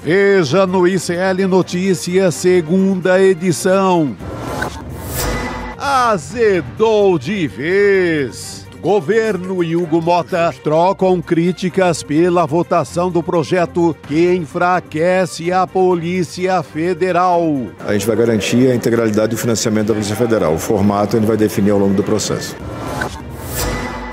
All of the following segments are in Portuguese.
Veja no ICL Notícias, segunda edição. Azedou de vez. Governo e Hugo Mota trocam críticas pela votação do projeto que enfraquece a Polícia Federal. A gente vai garantir a integralidade do financiamento da Polícia Federal. O formato a gente vai definir ao longo do processo.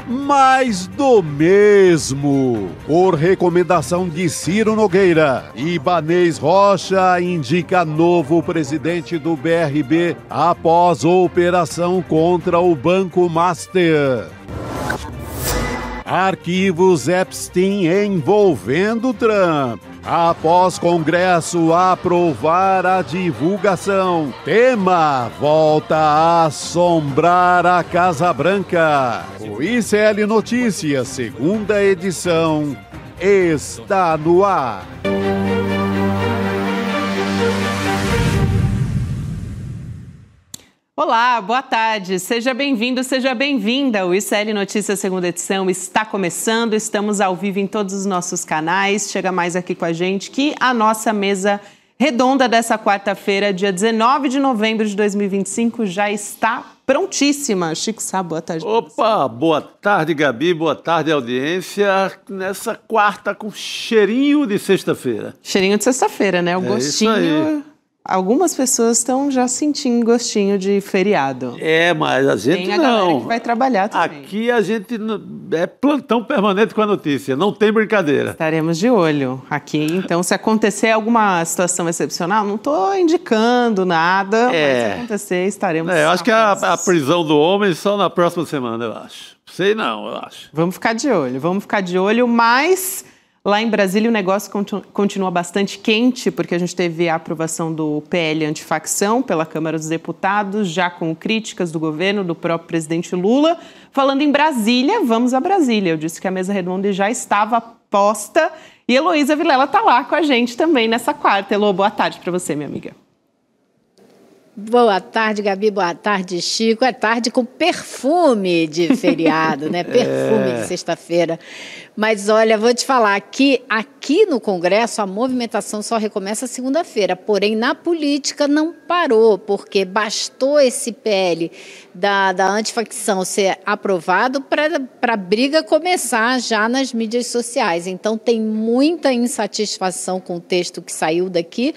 Mais do mesmo. Por recomendação de Ciro Nogueira, Ibanez Rocha indica novo presidente do BRB após operação contra o Banco Master. Arquivos Epstein envolvendo Trump. Após Congresso aprovar a divulgação, tema volta a assombrar a Casa Branca. O ICL Notícias, segunda edição, está no ar. Olá, boa tarde. Seja bem-vindo, seja bem-vinda. O ICL Notícias segunda edição está começando. Estamos ao vivo em todos os nossos canais. Chega mais aqui com a gente que a nossa mesa redonda dessa quarta-feira, dia 19 de novembro de 2025, já está prontíssima. Chico Sá, boa tarde. Opa, boa tarde, Gabi. Boa tarde, audiência. Nessa quarta com cheirinho de sexta-feira. Cheirinho de sexta-feira, né? O gostinho... Isso aí. Algumas pessoas estão já sentindo gostinho de feriado. Mas a gente tem a não. Galera que vai trabalhar também. Aqui a gente é plantão permanente com a notícia, não tem brincadeira. Estaremos de olho aqui. Então, se acontecer alguma situação excepcional, não estou indicando nada, mas se acontecer, estaremos... Eu acho que a prisão do homem só na próxima semana, eu acho. Sei não, eu acho. Vamos ficar de olho, mas... Lá em Brasília o negócio continua bastante quente, porque a gente teve a aprovação do PL antifacção pela Câmara dos Deputados, já com críticas do governo, do próprio presidente Lula. Falando em Brasília, vamos a Brasília. Eu disse que a mesa redonda já estava posta e Heloísa Vilela está lá com a gente também nessa quarta. Elô, boa tarde para você, minha amiga. Boa tarde, Gabi. Boa tarde, Chico. É tarde com perfume de feriado, né? Perfume de sexta-feira. Mas, olha, vou te falar que aqui no Congresso a movimentação só recomeça segunda-feira. Porém, na política não parou, porque bastou esse PL da antifacção ser aprovado para a briga começar já nas mídias sociais. Então, tem muita insatisfação com o texto que saiu daqui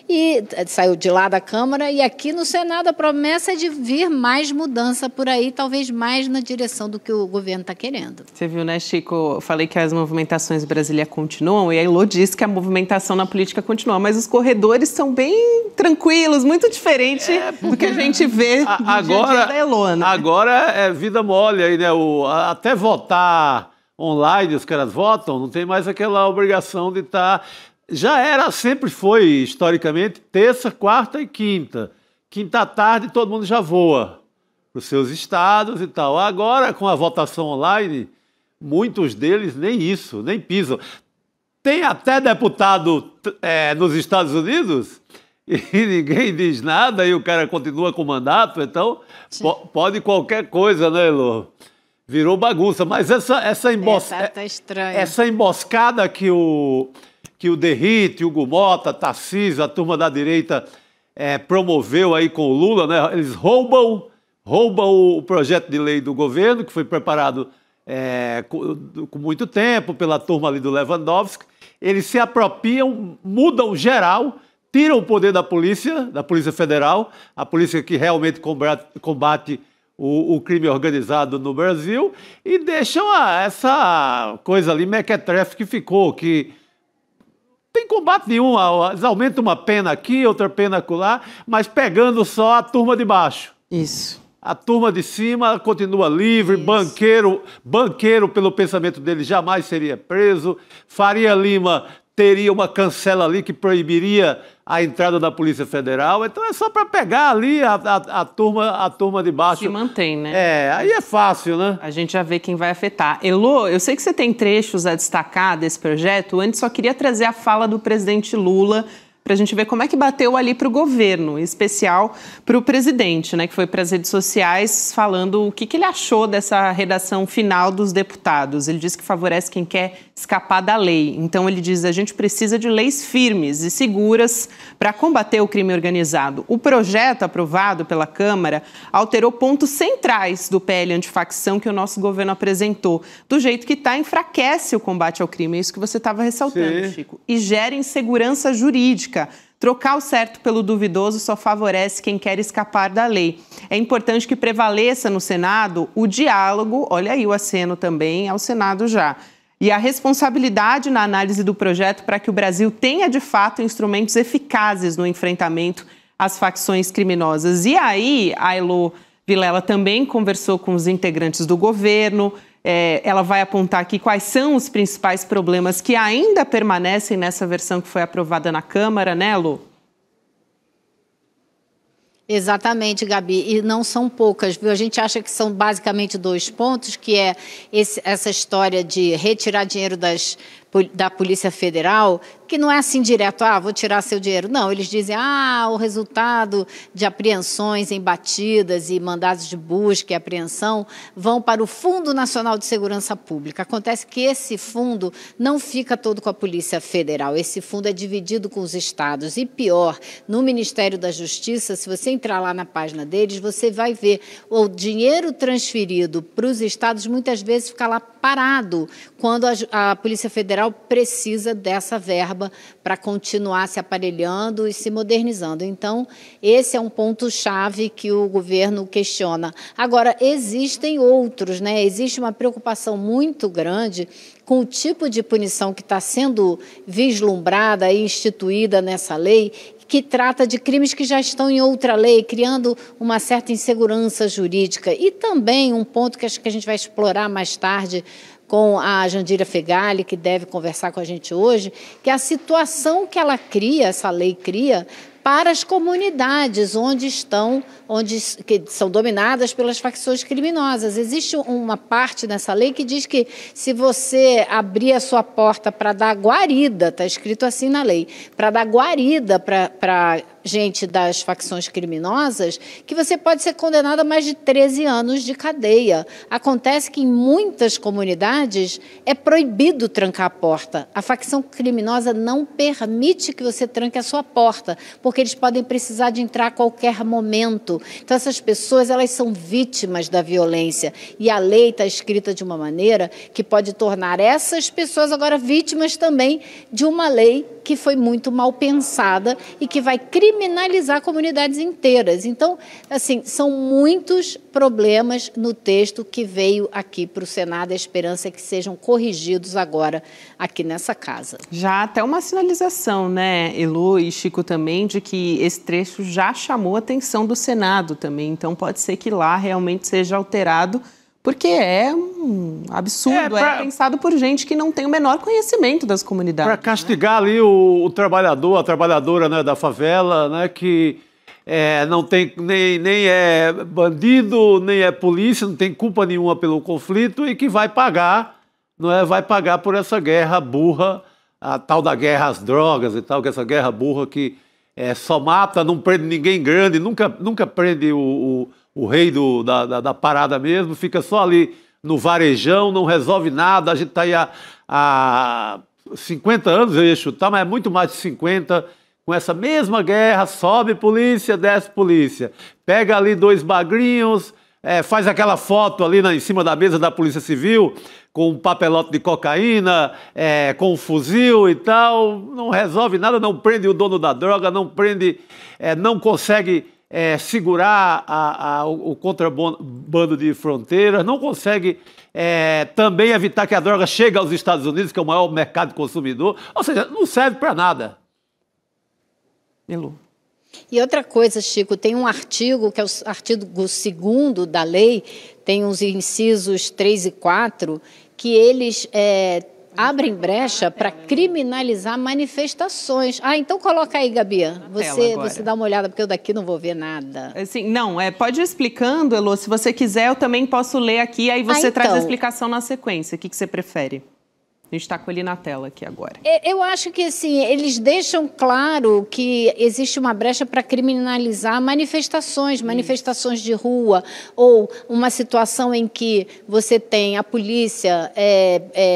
e saiu de lá da Câmara, e aqui no Senado a promessa é de vir mais mudança por aí, talvez mais na direção do que o governo está querendo. Você viu, né, Chico? Eu falei que as movimentações em Brasília continuam, e a Elô disse que a movimentação na política continua, mas os corredores são bem tranquilos, muito diferente do que a gente vê no dia a dia da Elô, né? Agora é vida mole aí, né? Até votar online, os caras votam, não tem mais aquela obrigação de estar... sempre foi, historicamente, terça, quarta e quinta. Quinta à tarde todo mundo já voa para os seus estados e tal. Agora, com a votação online, muitos deles nem isso, nem pisam. Tem até deputado nos Estados Unidos e ninguém diz nada e o cara continua com o mandato, então pode qualquer coisa, né, Elô? Virou bagunça, mas essa emboscada que o Derrite, o Hugo Mota, Tarcísio, a turma da direita promoveu aí com o Lula, né? Eles roubam o projeto de lei do governo, que foi preparado com muito tempo pela turma ali do Lewandowski. Eles se apropriam, mudam geral, tiram o poder da Polícia Federal, a polícia que realmente combate o crime organizado no Brasil, e deixam essa coisa ali mequetrefe que ficou, que tem combate nenhum, eles aumentam uma pena aqui, outra pena acolá, mas pegando só a turma de baixo. Isso. A turma de cima continua livre, banqueiro, pelo pensamento dele, jamais seria preso. Faria Lima teria uma cancela ali que proibiria a entrada da Polícia Federal. Então é só para pegar ali a turma de baixo. Se mantém, né? Aí é fácil, né? A gente já vê quem vai afetar. Elô, eu sei que você tem trechos a destacar desse projeto. Antes, só queria trazer a fala do presidente Lula para a gente ver como é que bateu ali para o governo, em especial para o presidente, né, que foi para as redes sociais falando o que ele achou dessa redação final dos deputados. Ele disse que favorece quem quer escapar da lei. Então ele diz: a gente precisa de leis firmes e seguras para combater o crime organizado. O projeto aprovado pela Câmara alterou pontos centrais do PL antifacção que o nosso governo apresentou. Do jeito que está, enfraquece o combate ao crime. É isso que você estava ressaltando, Chico. E gera insegurança jurídica. Trocar o certo pelo duvidoso só favorece quem quer escapar da lei. É importante que prevaleça no Senado o diálogo, olha aí o aceno também ao Senado já, e a responsabilidade na análise do projeto para que o Brasil tenha, de fato, instrumentos eficazes no enfrentamento às facções criminosas. E aí, a Elo Vilela também conversou com os integrantes do governo. Ela vai apontar aqui quais são os principais problemas que ainda permanecem nessa versão que foi aprovada na Câmara, né, Elo? Exatamente, Gabi, e não são poucas, viu? A gente acha que são basicamente 2 pontos, que é essa história de retirar dinheiro da Polícia Federal, que não é assim direto, vou tirar seu dinheiro. Não, eles dizem, o resultado de apreensões em batidas e mandados de busca e apreensão vão para o Fundo Nacional de Segurança Pública. Acontece que esse fundo não fica todo com a Polícia Federal, esse fundo é dividido com os estados. E pior, no Ministério da Justiça, se você entrar lá na página deles, você vai ver o dinheiro transferido para os estados muitas vezes fica lá parado, quando a Polícia Federal precisa dessa verba para continuar se aparelhando e se modernizando. Então, esse é um ponto-chave que o governo questiona. Agora, existem outros, né? Existe uma preocupação muito grande com o tipo de punição que está sendo vislumbrada e instituída nessa lei, que trata de crimes que já estão em outra lei, criando uma certa insegurança jurídica. E também um ponto que acho que a gente vai explorar mais tarde com a Jandira Fegali, que deve conversar com a gente hoje, que é a situação que ela cria, essa lei cria, para as comunidades que são dominadas pelas facções criminosas. Existe uma parte nessa lei que diz que se você abrir a sua porta para dar guarida, está escrito assim na lei, para dar guarida para gente das facções criminosas, que você pode ser condenado a mais de 13 anos de cadeia. Acontece que em muitas comunidades é proibido trancar a porta. A facção criminosa não permite que você tranque a sua porta, porque eles podem precisar de entrar a qualquer momento. Então, essas pessoas, elas são vítimas da violência. E a lei está escrita de uma maneira que pode tornar essas pessoas agora vítimas também de uma lei que foi muito mal pensada e que vai criminalizar comunidades inteiras. Então, assim, são muitos problemas no texto que veio aqui para o Senado. A esperança é que sejam corrigidos agora aqui nessa casa. Já até uma sinalização, né, Elo e Chico também, de que esse trecho já chamou a atenção do Senado também. Então, pode ser que lá realmente seja alterado, porque é um absurdo, é pensado por gente que não tem o menor conhecimento das comunidades. Para castigar ali o trabalhador, a trabalhadora, né, da favela, né, que não tem nem é bandido, nem é polícia, não tem culpa nenhuma pelo conflito e que vai pagar, vai pagar por essa guerra burra, a tal da guerra às drogas e tal, que essa guerra burra que só mata, não prende ninguém grande, nunca prende o rei da parada mesmo, fica só ali no varejão, não resolve nada. A gente está aí há 50 anos, eu ia chutar, mas é muito mais de 50, com essa mesma guerra, sobe polícia, desce polícia. Pega ali 2 bagrinhos, faz aquela foto ali em cima da mesa da Polícia Civil, com um papelote de cocaína, com um fuzil e tal, não resolve nada, não prende o dono da droga, não prende, não consegue segurar o contrabando de fronteiras, não consegue também evitar que a droga chegue aos Estados Unidos, que é o maior mercado consumidor, ou seja, não serve para nada. Elo. E outra coisa, Chico, tem um artigo, que é o artigo 2º da lei, tem os incisos 3 e 4, que eles abrem brecha para criminalizar manifestações. Então coloca aí, Gabi, você dá uma olhada, porque eu daqui não vou ver nada. Assim, não, pode ir explicando, Elo, se você quiser, eu também posso ler aqui, aí você traz a explicação na sequência. O que você prefere? A gente está com ele na tela aqui agora. Eu acho que assim, eles deixam claro que existe uma brecha para criminalizar manifestações de rua, ou uma situação em que você tem a polícia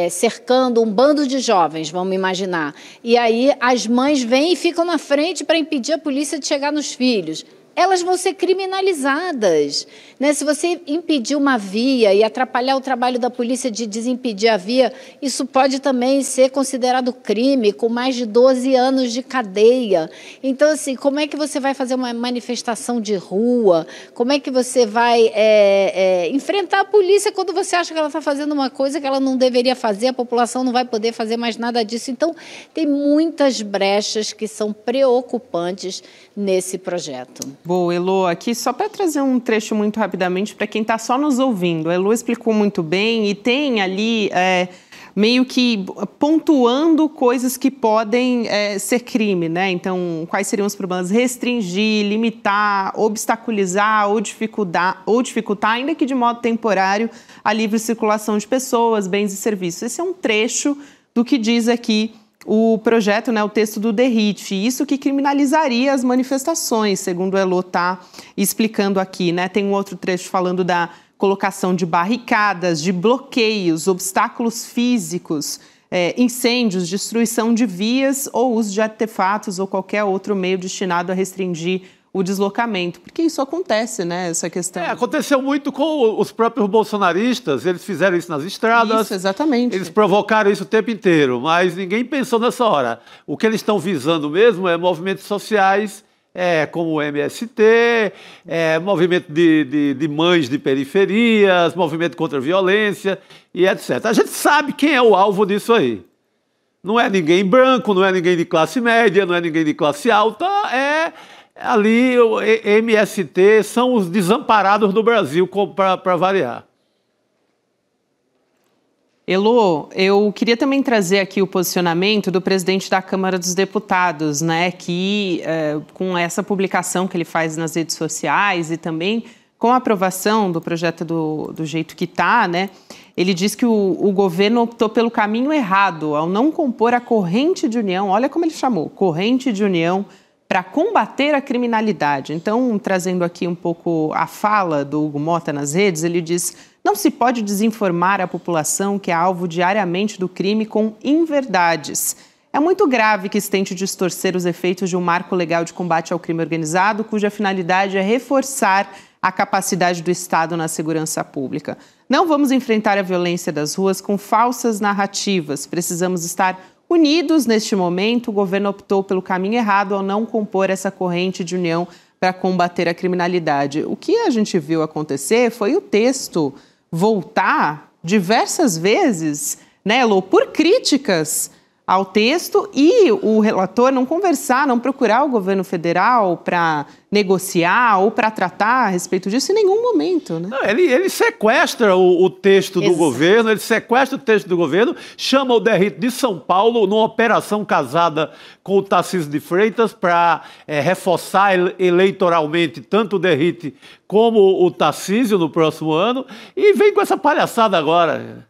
cercando um bando de jovens, vamos imaginar, e aí as mães vêm e ficam na frente para impedir a polícia de chegar nos filhos. Elas vão ser criminalizadas, né? Se você impedir uma via e atrapalhar o trabalho da polícia de desimpedir a via, isso pode também ser considerado crime, com mais de 12 anos de cadeia. Então, assim, como é que você vai fazer uma manifestação de rua? Como é que você vai enfrentar a polícia quando você acha que ela está fazendo uma coisa que ela não deveria fazer, a população não vai poder fazer mais nada disso? Então, tem muitas brechas que são preocupantes nesse projeto. Boa, Elô, aqui só para trazer um trecho muito rapidamente para quem está só nos ouvindo. A Elô explicou muito bem e tem ali meio que pontuando coisas que podem ser crime, né? Então, quais seriam os problemas? Restringir, limitar, obstaculizar ou dificultar, ainda que de modo temporário, a livre circulação de pessoas, bens e serviços. Esse é um trecho do que diz aqui o projeto, né, o texto do DERRIT, isso que criminalizaria as manifestações, segundo o Elô está explicando aqui, né? Tem um outro trecho falando da colocação de barricadas, de bloqueios, obstáculos físicos, incêndios, destruição de vias ou uso de artefatos ou qualquer outro meio destinado a restringir o deslocamento, porque isso acontece, né, essa questão. Aconteceu muito com os próprios bolsonaristas, eles fizeram isso nas estradas. Isso, exatamente. Eles provocaram isso o tempo inteiro, mas ninguém pensou nessa hora. O que eles estão visando mesmo é movimentos sociais, como o MST, movimento de mães de periferias, movimento contra a violência e etc. A gente sabe quem é o alvo disso aí. Não é ninguém branco, não é ninguém de classe média, não é ninguém de classe alta, ali, o MST são os desamparados do Brasil, para variar. Elô, eu queria também trazer aqui o posicionamento do presidente da Câmara dos Deputados, né, que com essa publicação que ele faz nas redes sociais e também com a aprovação do projeto do jeito que está, né, ele diz que o governo optou pelo caminho errado ao não compor a corrente de união, olha como ele chamou, corrente de união, para combater a criminalidade. Então, trazendo aqui um pouco a fala do Hugo Motta nas redes, ele diz: não se pode desinformar a população que é alvo diariamente do crime com inverdades. É muito grave que se tente distorcer os efeitos de um marco legal de combate ao crime organizado, cuja finalidade é reforçar a capacidade do Estado na segurança pública. Não vamos enfrentar a violência das ruas com falsas narrativas. Precisamos estar unidos neste momento. O governo optou pelo caminho errado ao não compor essa corrente de união para combater a criminalidade. O que a gente viu acontecer foi o texto voltar diversas vezes, né, Lô, por críticas ao texto e o relator não conversar, não procurar o governo federal para negociar ou para tratar a respeito disso em nenhum momento, né? Não, ele sequestra o texto do governo, ele sequestra o texto do governo, chama o DERRIT de São Paulo numa operação casada com o Tarcísio de Freitas para reforçar eleitoralmente tanto o DERRIT como o Tarcísio no próximo ano e vem com essa palhaçada agora.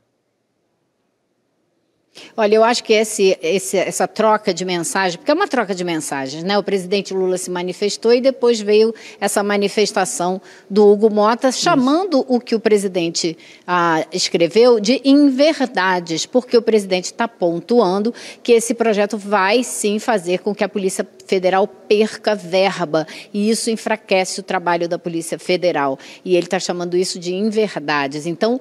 Olha, eu acho que essa troca de mensagens, porque é uma troca de mensagens, né? O presidente Lula se manifestou e depois veio essa manifestação do Hugo Motta chamando o que o presidente escreveu de inverdades, porque o presidente está pontuando que esse projeto vai sim fazer com que a Polícia Federal perca verba e isso enfraquece o trabalho da Polícia Federal. E ele está chamando isso de inverdades. Então,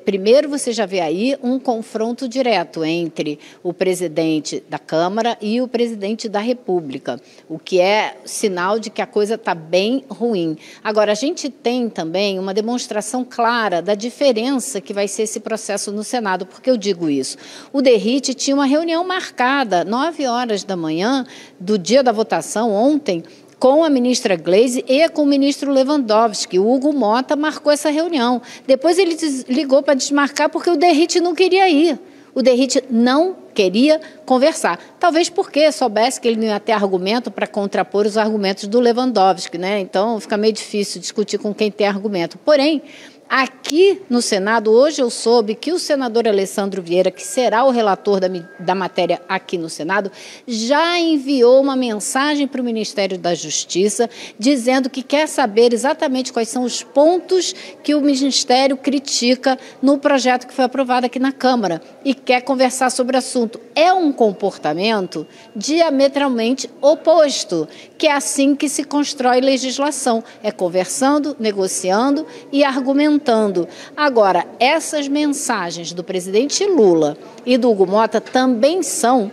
primeiro você já vê aí um confronto direto entre o presidente da Câmara e o presidente da República, o que é sinal de que a coisa está bem ruim. Agora, a gente tem também uma demonstração clara da diferença que vai ser esse processo no Senado. Por que eu digo isso? O DERRIT tinha uma reunião marcada, 9h da manhã, do dia da votação, ontem, com a ministra Gleisi e com o ministro Lewandowski. O Hugo Motta marcou essa reunião. Depois ele ligou para desmarcar porque o DERRIT não queria ir. O DERRIT não queria conversar. Talvez porque soubesse que ele não ia ter argumento para contrapor os argumentos do Lewandowski, né? Então fica meio difícil discutir com quem tem argumento. Porém, Aqui no Senado, hoje eu soube que o senador Alessandro Vieira, que será o relator da matéria aqui no Senado, já enviou uma mensagem para o Ministério da Justiça dizendo que quer saber exatamente quais são os pontos que o Ministério critica no projeto que foi aprovado aqui na Câmara e quer conversar sobre o assunto. É um comportamento diametralmente oposto, que é assim que se constrói legislação, é conversando, negociando e argumentando. Agora, essas mensagens do presidente Lula e do Hugo Mota também são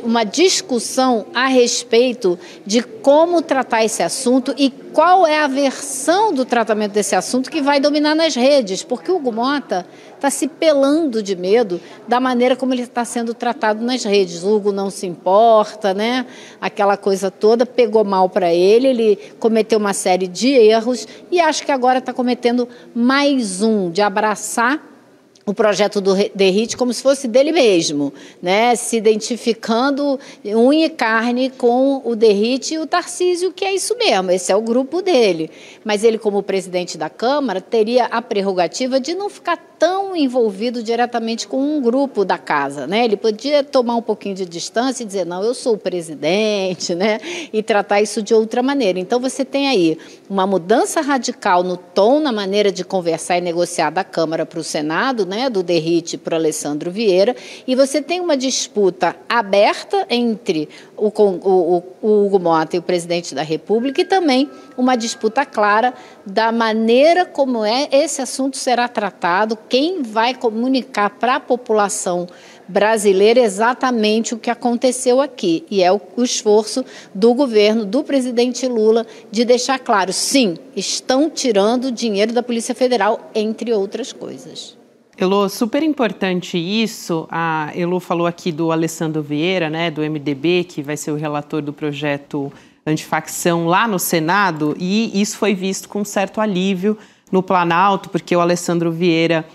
uma discussão a respeito de como tratar esse assunto e qual é a versão do tratamento desse assunto que vai dominar nas redes, porque o Hugo Mota está se pelando de medo da maneira como ele está sendo tratado nas redes. O Hugo não se importa, né? Aquela coisa toda pegou mal para ele, ele cometeu uma série de erros e acho que agora está cometendo mais um, de abraçar o projeto do DERIT como se fosse dele mesmo, né? Se identificando unha e carne com o DERIT e o Tarcísio, que é isso mesmo, esse é o grupo dele. Mas ele, como presidente da Câmara, teria a prerrogativa de não ficar tão envolvido diretamente com um grupo da casa, né? Ele podia tomar um pouquinho de distância e dizer, não, eu sou o presidente, né? E tratar isso de outra maneira. Então, você tem aí uma mudança radical no tom, na maneira de conversar e negociar da Câmara para o Senado, né? Do DERIT para o Alessandro Vieira, e você tem uma disputa aberta entre o Hugo Mota e o presidente da República e também uma disputa clara da maneira como esse assunto será tratado, quem vai comunicar para a população brasileira exatamente o que aconteceu aqui. E é o esforço do governo, do presidente Lula, de deixar claro, sim, estão tirando dinheiro da Polícia Federal, entre outras coisas. Elô, super importante isso. A Elô falou aqui do Alessandro Vieira, né, do MDB, que vai ser o relator do projeto antifacção lá no Senado, e isso foi visto com certo alívio no Planalto, porque o Alessandro Vieira,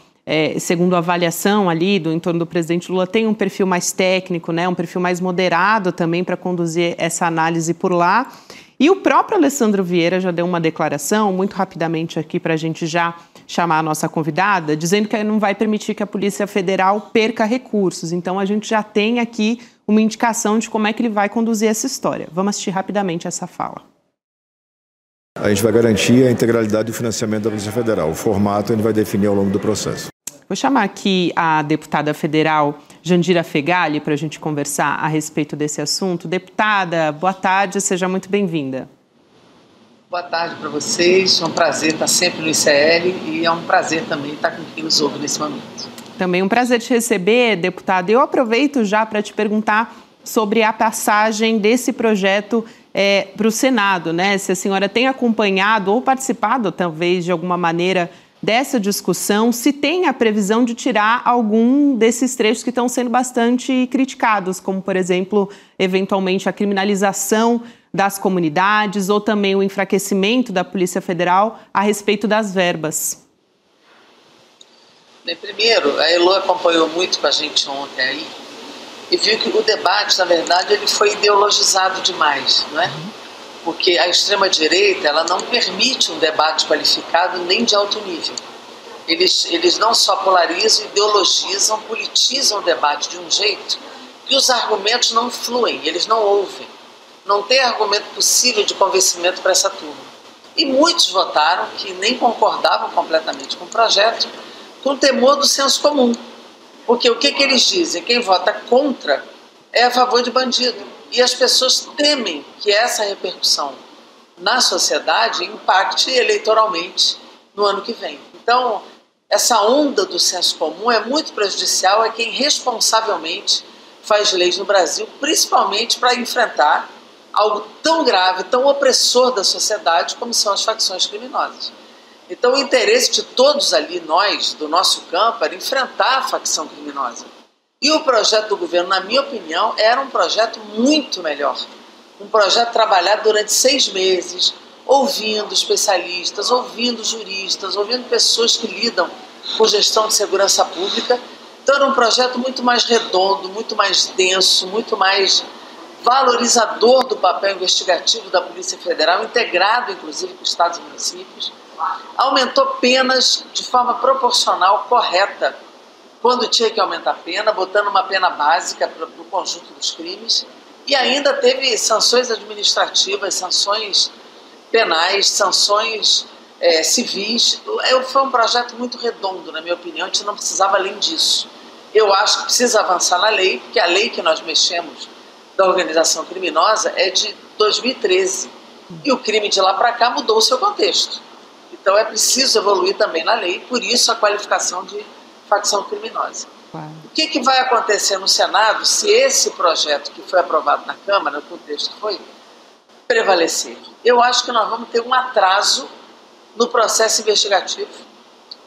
segundo a avaliação ali do entorno do presidente Lula, tem um perfil mais técnico, né, um perfil mais moderado também para conduzir essa análise por lá. E o próprio Alessandro Vieira já deu uma declaração, muito rapidamente aqui para a gente já chamar a nossa convidada, dizendo que não vai permitir que a Polícia Federal perca recursos. Então, a gente já tem aqui uma indicação de como é que ele vai conduzir essa história. Vamos assistir rapidamente essa fala. A gente vai garantir a integralidade do financiamento da Polícia Federal. O formato a gente vai definir ao longo do processo. Vou chamar aqui a deputada federal Jandira Fegali para a gente conversar a respeito desse assunto. Deputada, boa tarde, seja muito bem-vinda. Boa tarde para vocês, é um prazer estar sempre no ICL e é um prazer também estar com quem nos ouve nesse momento. Também um prazer te receber, deputada. Eu aproveito já para te perguntar sobre a passagem desse projeto para o Senado, né? Se a senhora tem acompanhado ou participado, talvez, de alguma maneira, dessa discussão, se tem a previsão de tirar algum desses trechos que estão sendo bastante criticados, como, por exemplo, eventualmente a criminalização das comunidades ou também o enfraquecimento da Polícia Federal a respeito das verbas. Bem, primeiro, a Elô acompanhou muito com a gente ontem aí e viu que o debate, na verdade, ele foi ideologizado demais, não é? Porque a extrema-direita, ela não permite um debate qualificado nem de alto nível. Eles não só polarizam, ideologizam, politizam o debate de um jeito que os argumentos não fluem, eles não ouvem. Não tem argumento possível de convencimento para essa turma. E muitos votaram que nem concordavam completamente com o projeto, com temor do senso comum. Porque o que eles dizem? Quem vota contra é a favor de bandido. E as pessoas temem que essa repercussão na sociedade impacte eleitoralmente no ano que vem. Então, essa onda do senso comum é muito prejudicial a quem responsavelmente faz leis no Brasil, principalmente para enfrentar algo tão grave, tão opressor da sociedade como são as facções criminosas. Então, o interesse de todos ali, nós, do nosso campo, era enfrentar a facção criminosa. E o projeto do governo, na minha opinião, era um projeto muito melhor. Um projeto trabalhado durante 6 meses, ouvindo especialistas, ouvindo juristas, ouvindo pessoas que lidam com gestão de segurança pública. Então era um projeto muito mais redondo, muito mais denso, muito mais valorizador do papel investigativo da Polícia Federal, integrado inclusive com estados e municípios. aumentou penas de forma proporcional, correta, quando tinha que aumentar a pena, botando uma pena básica para o conjunto dos crimes, e ainda teve sanções administrativas, sanções penais, sanções civis. Foi um projeto muito redondo, na minha opinião, a gente não precisava além disso. Eu acho que precisa avançar na lei, porque a lei que nós mexemos da organização criminosa é de 2013, e o crime de lá para cá mudou o seu contexto. Então é preciso evoluir também na lei, por isso a qualificação de facção criminosa. Claro. O que vai acontecer no Senado se esse projeto que foi aprovado na Câmara, no contexto que foi, prevalecer? Eu acho que nós vamos ter um atraso no processo investigativo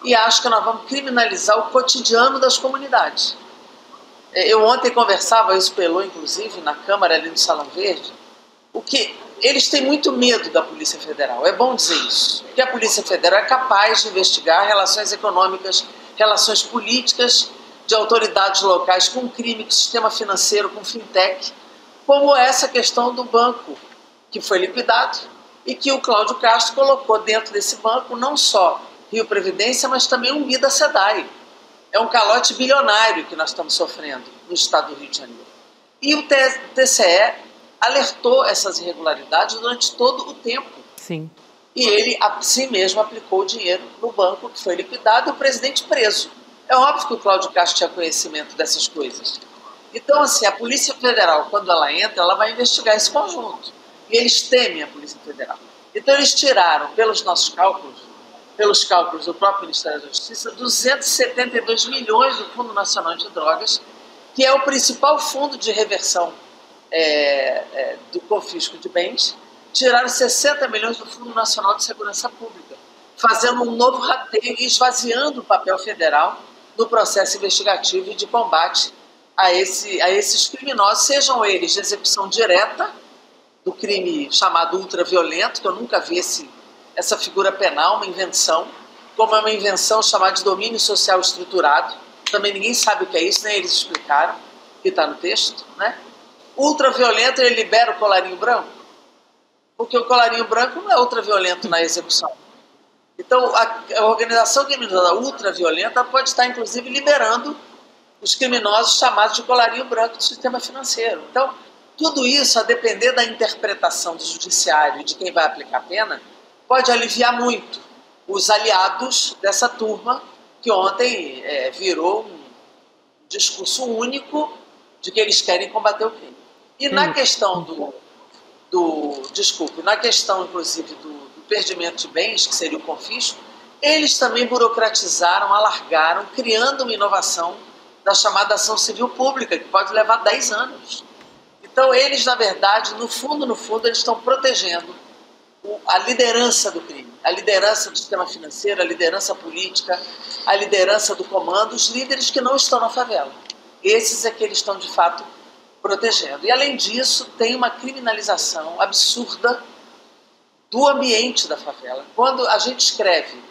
e acho que nós vamos criminalizar o cotidiano das comunidades. Eu ontem conversava, isso pelou inclusive na Câmara ali no Salão Verde, eles têm muito medo da Polícia Federal, é bom dizer isso, porque a Polícia Federal é capaz de investigar relações econômicas, relações políticas de autoridades locais com crime, com sistema financeiro, com fintech, como essa questão do banco que foi liquidado e que o Cláudio Castro colocou dentro desse banco não só Rio Previdência, mas também um BIDA SEDAI. É um calote bilionário que nós estamos sofrendo no estado do Rio de Janeiro. E o TCE alertou essas irregularidades durante todo o tempo. Sim. E ele, assim mesmo, aplicou o dinheiro no banco que foi liquidado e o presidente preso. É óbvio que o Cláudio Castro tinha conhecimento dessas coisas. Então, assim, a Polícia Federal, quando ela entra, ela vai investigar esse conjunto. E eles temem a Polícia Federal. Então, eles tiraram, pelos nossos cálculos, pelos cálculos do próprio Ministério da Justiça, 272 milhões do Fundo Nacional de Drogas, que é o principal fundo de reversão do confisco de bens. Tiraram 60 milhões do Fundo Nacional de Segurança Pública, fazendo um novo rateio e esvaziando o papel federal no processo investigativo e de combate a esses criminosos, sejam eles de execução direta do crime chamado ultraviolento, que eu nunca vi essa figura penal, uma invenção, como é uma invenção chamada de domínio social estruturado, também ninguém sabe o que é isso, nem eles explicaram, que está no texto, né? Ultraviolento, ele libera o colarinho branco, porque o colarinho branco não é ultraviolento na execução. Então, a organização criminosa ultraviolenta pode estar, inclusive, liberando os criminosos chamados de colarinho branco do sistema financeiro. Então, tudo isso, a depender da interpretação do judiciário e de quem vai aplicar a pena, pode aliviar muito os aliados dessa turma que ontem virou um discurso único de que eles querem combater o crime. E na questão na questão, inclusive, do perdimento de bens, que seria o confisco, eles também burocratizaram, alargaram, criando uma inovação da chamada ação civil pública, que pode levar 10 anos. Então, eles, na verdade, no fundo, eles estão protegendo a liderança do crime, a liderança do sistema financeiro, a liderança política, a liderança do comando, os líderes que não estão na favela. Esses é que eles estão, de fato, protegendo. E, além disso, tem uma criminalização absurda do ambiente da favela. Quando a gente escreve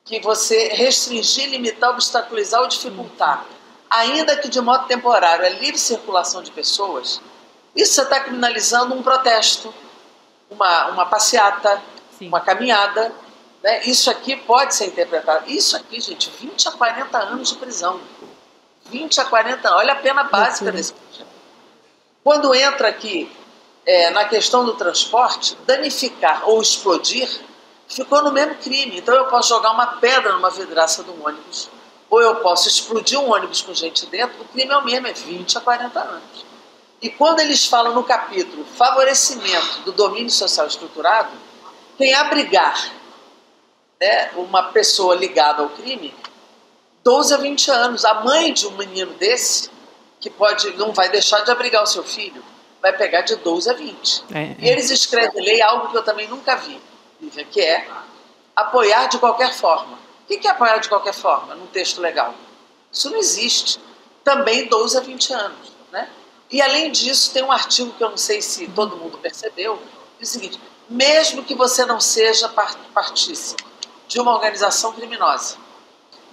que você restringir, limitar, obstaculizar ou dificultar, ainda que de modo temporário, a livre circulação de pessoas, isso você está criminalizando um protesto, uma passeata, sim, uma caminhada, né? Isso aqui pode ser interpretado. Isso aqui, gente, 20 a 40 anos de prisão. 20 a 40 anos. Olha a pena básica desse projeto. Quando entra aqui na questão do transporte, danificar ou explodir ficou no mesmo crime. Então eu posso jogar uma pedra numa vidraça de um ônibus, ou eu posso explodir um ônibus com gente dentro, o crime é o mesmo, é 20 a 40 anos. E quando eles falam no capítulo favorecimento do domínio social estruturado, quem abrigar, né, uma pessoa ligada ao crime, 12 a 20 anos. A mãe de um menino desse, que não vai deixar de abrigar o seu filho, vai pegar de 12 a 20. E eles escrevem lei, algo que eu também nunca vi, Lívia, que é apoiar de qualquer forma. O que é apoiar de qualquer forma num texto legal? Isso não existe. Também 12 a 20 anos. Né? E, além disso, tem um artigo que eu não sei se todo mundo percebeu, que é o seguinte: mesmo que você não seja partícipe de uma organização criminosa,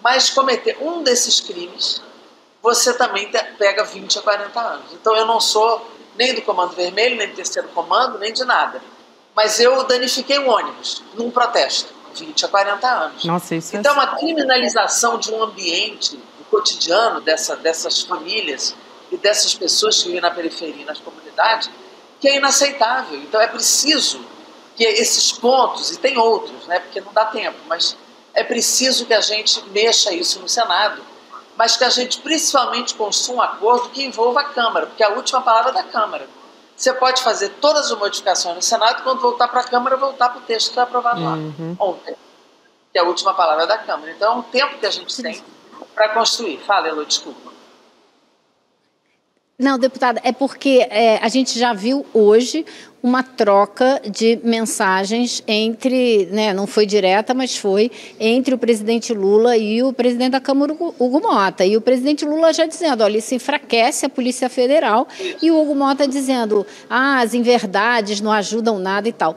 mas cometer um desses crimes, você também pega 20 a 40 anos. Então eu não sou nem do Comando Vermelho, nem do Terceiro Comando, nem de nada. Mas eu danifiquei um ônibus num protesto. 20 a 40 anos. Nossa, isso então, uma criminalização de um ambiente do cotidiano dessas famílias e dessas pessoas que vivem na periferia e nas comunidades, que é inaceitável. Então, é preciso que esses pontos, e tem outros, né, porque não dá tempo, mas é preciso que a gente mexa isso no Senado, mas que a gente principalmente construa um acordo que envolva a Câmara, porque a última palavra é da Câmara. Você pode fazer todas as modificações no Senado, quando voltar para a Câmara, voltar para o texto que foi aprovado lá, ontem, que é a última palavra da Câmara. Então, é um tempo que a gente tem para construir. Fala, Elô, desculpa. Não, deputada, é porque a gente já viu hoje uma troca de mensagens entre, né, não foi direta, mas foi entre o presidente Lula e o presidente da Câmara, Hugo Mota. E o presidente Lula já dizendo, olha, isso enfraquece a Polícia Federal, e o Hugo Mota dizendo, as inverdades não ajudam nada e tal.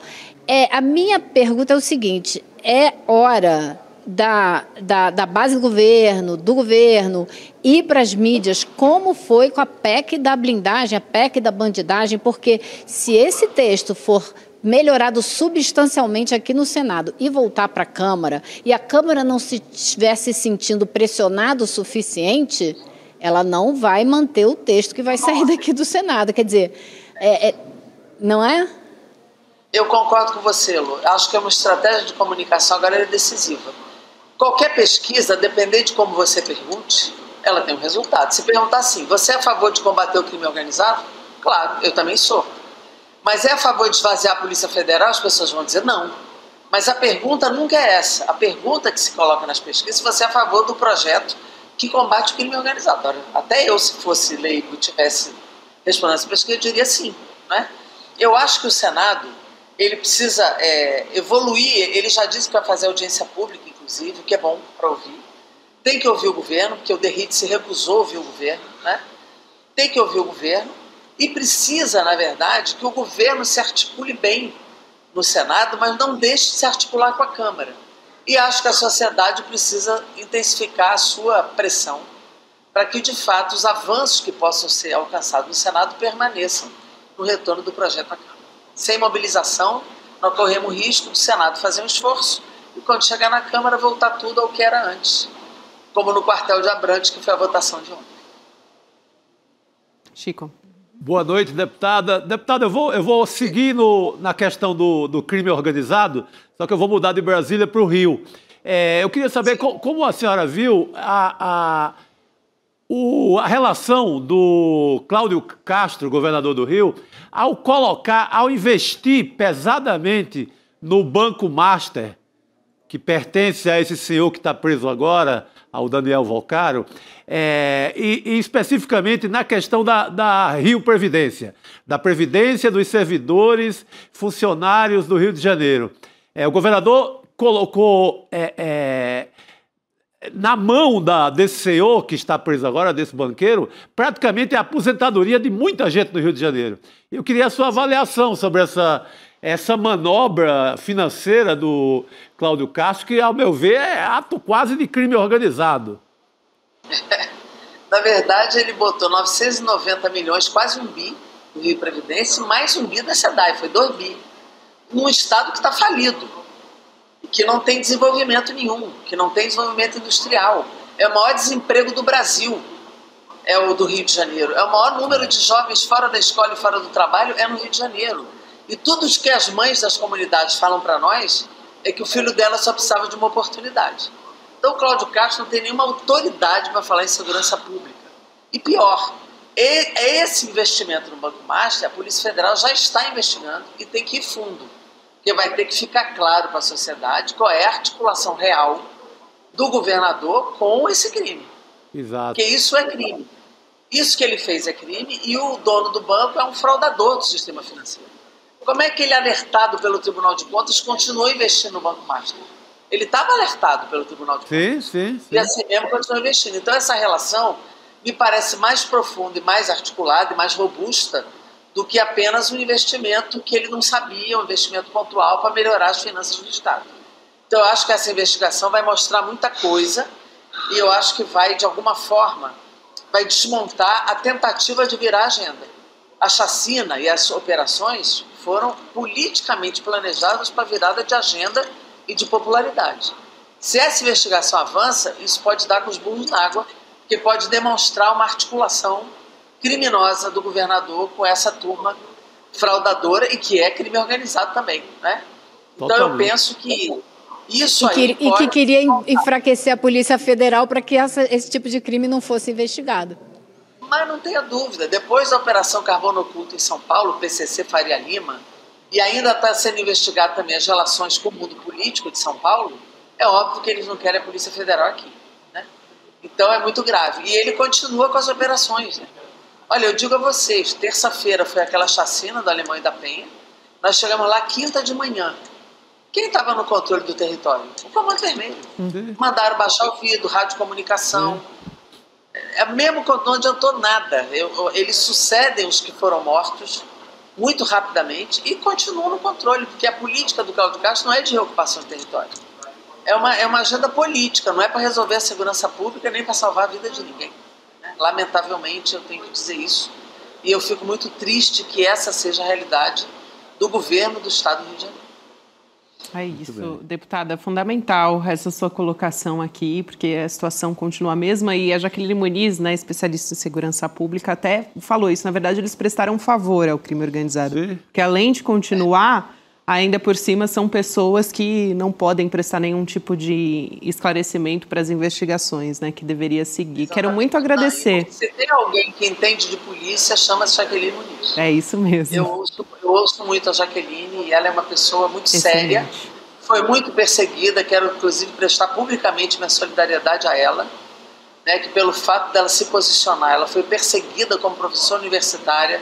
A minha pergunta é o seguinte, é hora da base do governo, ir para as mídias, como foi com a PEC da blindagem, a PEC da bandidagem, porque se esse texto for melhorado substancialmente aqui no Senado e voltar para a Câmara, e a Câmara não se estiver se sentindo pressionada o suficiente, ela não vai manter o texto que vai sair daqui do Senado. Quer dizer, não é? Eu concordo com você, Lu. Acho que é uma estratégia de comunicação agora decisiva. Qualquer pesquisa, dependendo de como você pergunte, ela tem um resultado. Se perguntar assim, você é a favor de combater o crime organizado? Claro, eu também sou. Mas é a favor de esvaziar a Polícia Federal? As pessoas vão dizer não. Mas a pergunta nunca é essa. A pergunta que se coloca nas pesquisas é se você é a favor do projeto que combate o crime organizado. Ora, até eu, se fosse leigo e tivesse respondendo essa pesquisa, eu diria sim. Né? Eu acho que o Senado ele precisa evoluir. Ele já disse que vai fazer audiência pública, inclusive, o que é bom para ouvir. Tem que ouvir o governo, porque o Derrite se recusou a ouvir o governo. Né? Tem que ouvir o governo e precisa, na verdade, que o governo se articule bem no Senado, mas não deixe de se articular com a Câmara. E acho que a sociedade precisa intensificar a sua pressão para que, de fato, os avanços que possam ser alcançados no Senado permaneçam no retorno do projeto à Câmara. Sem mobilização, nós corremos o risco do Senado fazer um esforço e, quando chegar na Câmara, voltar tudo ao que era antes, como no quartel de Abrantes, que foi a votação de ontem. Chico. Boa noite, deputada. Deputada, eu vou seguir na questão do crime organizado, só que eu vou mudar de Brasília para o Rio. Eu queria saber como a senhora viu a relação do Cláudio Castro, governador do Rio, ao investir pesadamente no Banco Master, que pertence a esse senhor que está preso agora, ao Daniel Volcaro, e especificamente na questão da Rio Previdência, da Previdência dos servidores funcionários do Rio de Janeiro. O governador colocou na mão desse senhor que está preso agora, desse banqueiro, praticamente a aposentadoria de muita gente no Rio de Janeiro. Eu queria a sua avaliação sobre essa manobra financeira do Cláudio Castro, que, ao meu ver, é ato quase de crime organizado. Na verdade, ele botou 990 milhões, quase 1 bi, do Rio Previdência, mais 1 bi da SEDAI, foi 2 bi, num estado que está falido, que não tem desenvolvimento nenhum, que não tem desenvolvimento industrial. É o maior desemprego do Brasil, é o do Rio de Janeiro. É o maior número de jovens fora da escola e fora do trabalho, é no Rio de Janeiro. E tudo o que as mães das comunidades falam para nós é que o filho dela só precisava de uma oportunidade. Então o Cláudio Castro não tem nenhuma autoridade para falar em segurança pública. E pior, esse investimento no Banco Master, a Polícia Federal já está investigando e tem que ir fundo. Porque vai ter que ficar claro para a sociedade qual é a articulação real do governador com esse crime. Exato. Porque isso é crime. Isso que ele fez é crime e o dono do banco é um fraudador do sistema financeiro. Como é que ele, alertado pelo Tribunal de Contas, continuou investindo no Banco Master? Ele estava alertado pelo Tribunal de Contas. Sim. E assim mesmo continuou investindo. Então essa relação me parece mais profunda e mais articulada e mais robusta do que apenas um investimento que ele não sabia, um investimento pontual para melhorar as finanças do Estado. Então eu acho que essa investigação vai mostrar muita coisa e eu acho que vai, de alguma forma, vai desmontar a tentativa de virar a agenda. A chacina e as operações foram politicamente planejadas para virada de agenda e de popularidade. Se essa investigação avança, isso pode dar com os burros na água, que pode demonstrar uma articulação criminosa do governador com essa turma fraudadora e que é crime organizado também, né? Então eu penso que isso aí e que queria enfraquecer a Polícia Federal para que esse tipo de crime não fosse investigado. Mas não tenha dúvida, depois da Operação Carbono Oculto em São Paulo, o PCC Faria Lima, e ainda está sendo investigado também as relações com o mundo político de São Paulo, é óbvio que eles não querem a Polícia Federal aqui, né? Então é muito grave. E ele continua com as operações, né? Olha, eu digo a vocês, terça-feira foi aquela chacina do Alemão e da Penha, nós chegamos lá quinta de manhã. Quem estava no controle do território? O Comando Vermelho. Mandaram baixar o vidro, radiocomunicação. Mesmo quando não adiantou nada. Eles sucedem os que foram mortos muito rapidamente e continuam no controle, porque a política do Cláudio Castro não é de reocupação do território. É uma agenda política, não é para resolver a segurança pública nem para salvar a vida de ninguém. Lamentavelmente, eu tenho que dizer isso. E eu fico muito triste que essa seja a realidade do governo do Estado do Rio de Janeiro. É isso, deputada, é fundamental essa sua colocação aqui, porque a situação continua a mesma e a Jaqueline Muniz, né, especialista em segurança pública, até falou isso. Na verdade, eles prestaram um favor ao crime organizado, porque além de continuar, ainda por cima são pessoas que não podem prestar nenhum tipo de esclarecimento para as investigações, né, que deveria seguir. Exatamente. Quero muito agradecer. Se tem alguém que entende de polícia, chama-se Jaqueline Muniz. É isso mesmo. Eu ouço muito a Jaqueline e ela é uma pessoa muito séria, foi muito perseguida, quero inclusive prestar publicamente minha solidariedade a ela, né, que pelo fato dela se posicionar, ela foi perseguida como professora universitária,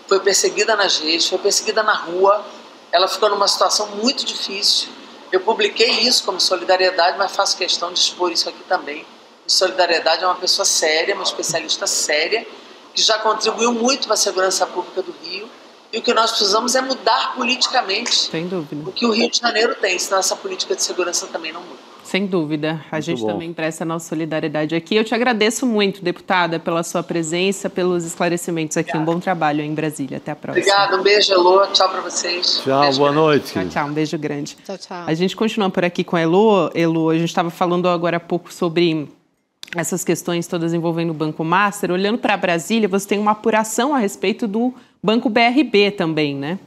foi perseguida nas redes, foi perseguida na rua. Ela ficou numa situação muito difícil. Eu publiquei isso como solidariedade, mas faço questão de expor isso aqui também. Solidariedade é uma pessoa séria, uma especialista séria, que já contribuiu muito para a segurança pública do Rio. E o que nós precisamos é mudar politicamente. Sem dúvida. O que o Rio de Janeiro tem, senão essa política de segurança também não muda. Sem dúvida. A gente também presta a nossa solidariedade aqui. Eu te agradeço muito, deputada, pela sua presença, pelos esclarecimentos aqui. Obrigada. Um bom trabalho em Brasília. Até a próxima. Obrigada. Um beijo, Elô. Tchau para vocês. Tchau, boa noite. Tchau, tchau. Um beijo grande. Tchau, tchau. A gente continua por aqui com a Elô. Elô, a gente estava falando agora há pouco sobre essas questões todas envolvendo o Banco Master. Olhando para Brasília, você tem uma apuração a respeito do Banco BRB também, né?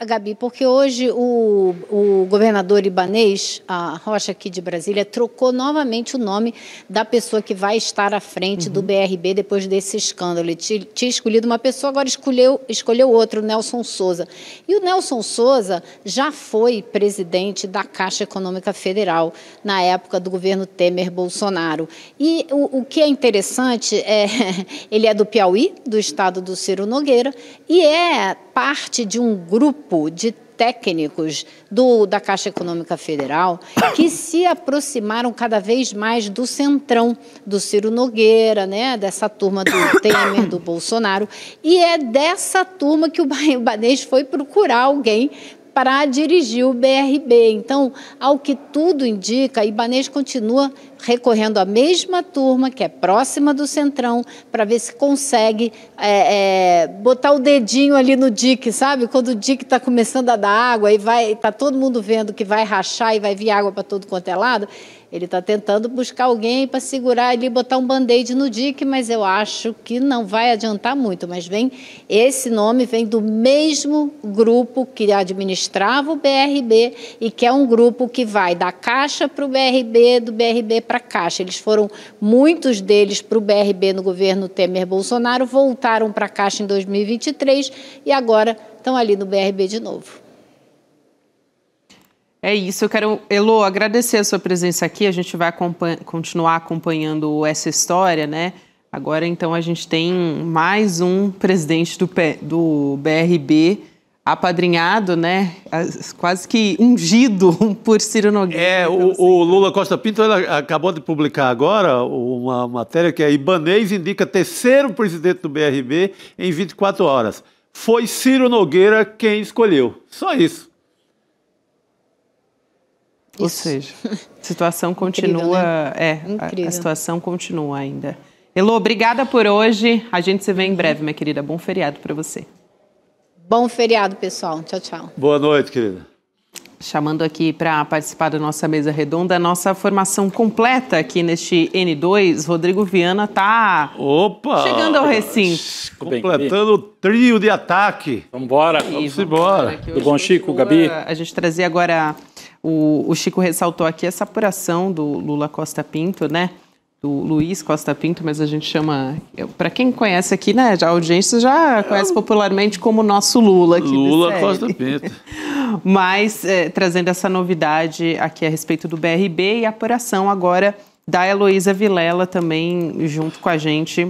Gabi, porque hoje o governador Ibanez, a Rocha aqui de Brasília, trocou novamente o nome da pessoa que vai estar à frente do BRB depois desse escândalo. Ele tinha escolhido uma pessoa, agora escolheu outro, o Nelson Souza. E o Nelson Souza já foi presidente da Caixa Econômica Federal na época do governo Temer-Bolsonaro. E o que é interessante ele é do Piauí, do estado do Ciro Nogueira, e é parte de um grupo de técnicos da Caixa Econômica Federal que se aproximaram cada vez mais do centrão, do Ciro Nogueira, né, dessa turma do Temer, do Bolsonaro. E é dessa turma que o Ibanez foi procurar alguém para dirigir o BRB. Então, ao que tudo indica, Ibanez continua recorrendo à mesma turma, que é próxima do Centrão, para ver se consegue botar o dedinho ali no dique, sabe? Quando o dique está começando a dar água e está todo mundo vendo que vai rachar e vai vir água para todo quanto é lado, ele está tentando buscar alguém para segurar ali, botar um band-aid no dique, mas eu acho que não vai adiantar muito. Mas esse nome vem do mesmo grupo que administrava o BRB e que é um grupo que vai da Caixa para o BRB, do BRB para a Caixa. Muitos deles para o BRB no governo Temer-Bolsonaro, voltaram para a Caixa em 2023 e agora estão ali no BRB de novo. É isso, eu quero, Elô, agradecer a sua presença aqui, a gente vai continuar acompanhando essa história, né? Agora, então, a gente tem mais um presidente do BRB apadrinhado, né? Quase que ungido por Ciro Nogueira. O Lula Costa Pinto acabou de publicar agora uma matéria que é Ibanez indica terceiro presidente do BRB em 24 horas. Foi Ciro Nogueira quem escolheu, só isso. Ou seja, a situação continua... Incrível, né? A situação continua ainda. Elô, obrigada por hoje. A gente se vê em breve, minha querida. Bom feriado para você. Bom feriado, pessoal. Tchau, tchau. Boa noite, querida. chamando aqui para participar da nossa mesa redonda, a nossa formação completa aqui neste N2. Rodrigo Viana está chegando ao recinto. Completando o trio de ataque. Vamos embora. Vamos embora. Tudo bom, Chico, Gabi? A gente trazia agora, o Chico ressaltou aqui essa apuração do Lula Costa Pinto, né? Do Luiz Costa Pinto, mas a gente chama... Para quem conhece aqui, né? A audiência já conhece popularmente como o nosso Lula aqui. Lula Costa Pinto. Mas trazendo essa novidade aqui a respeito do BRB e a apuração agora da Heloísa Vilela também junto com a gente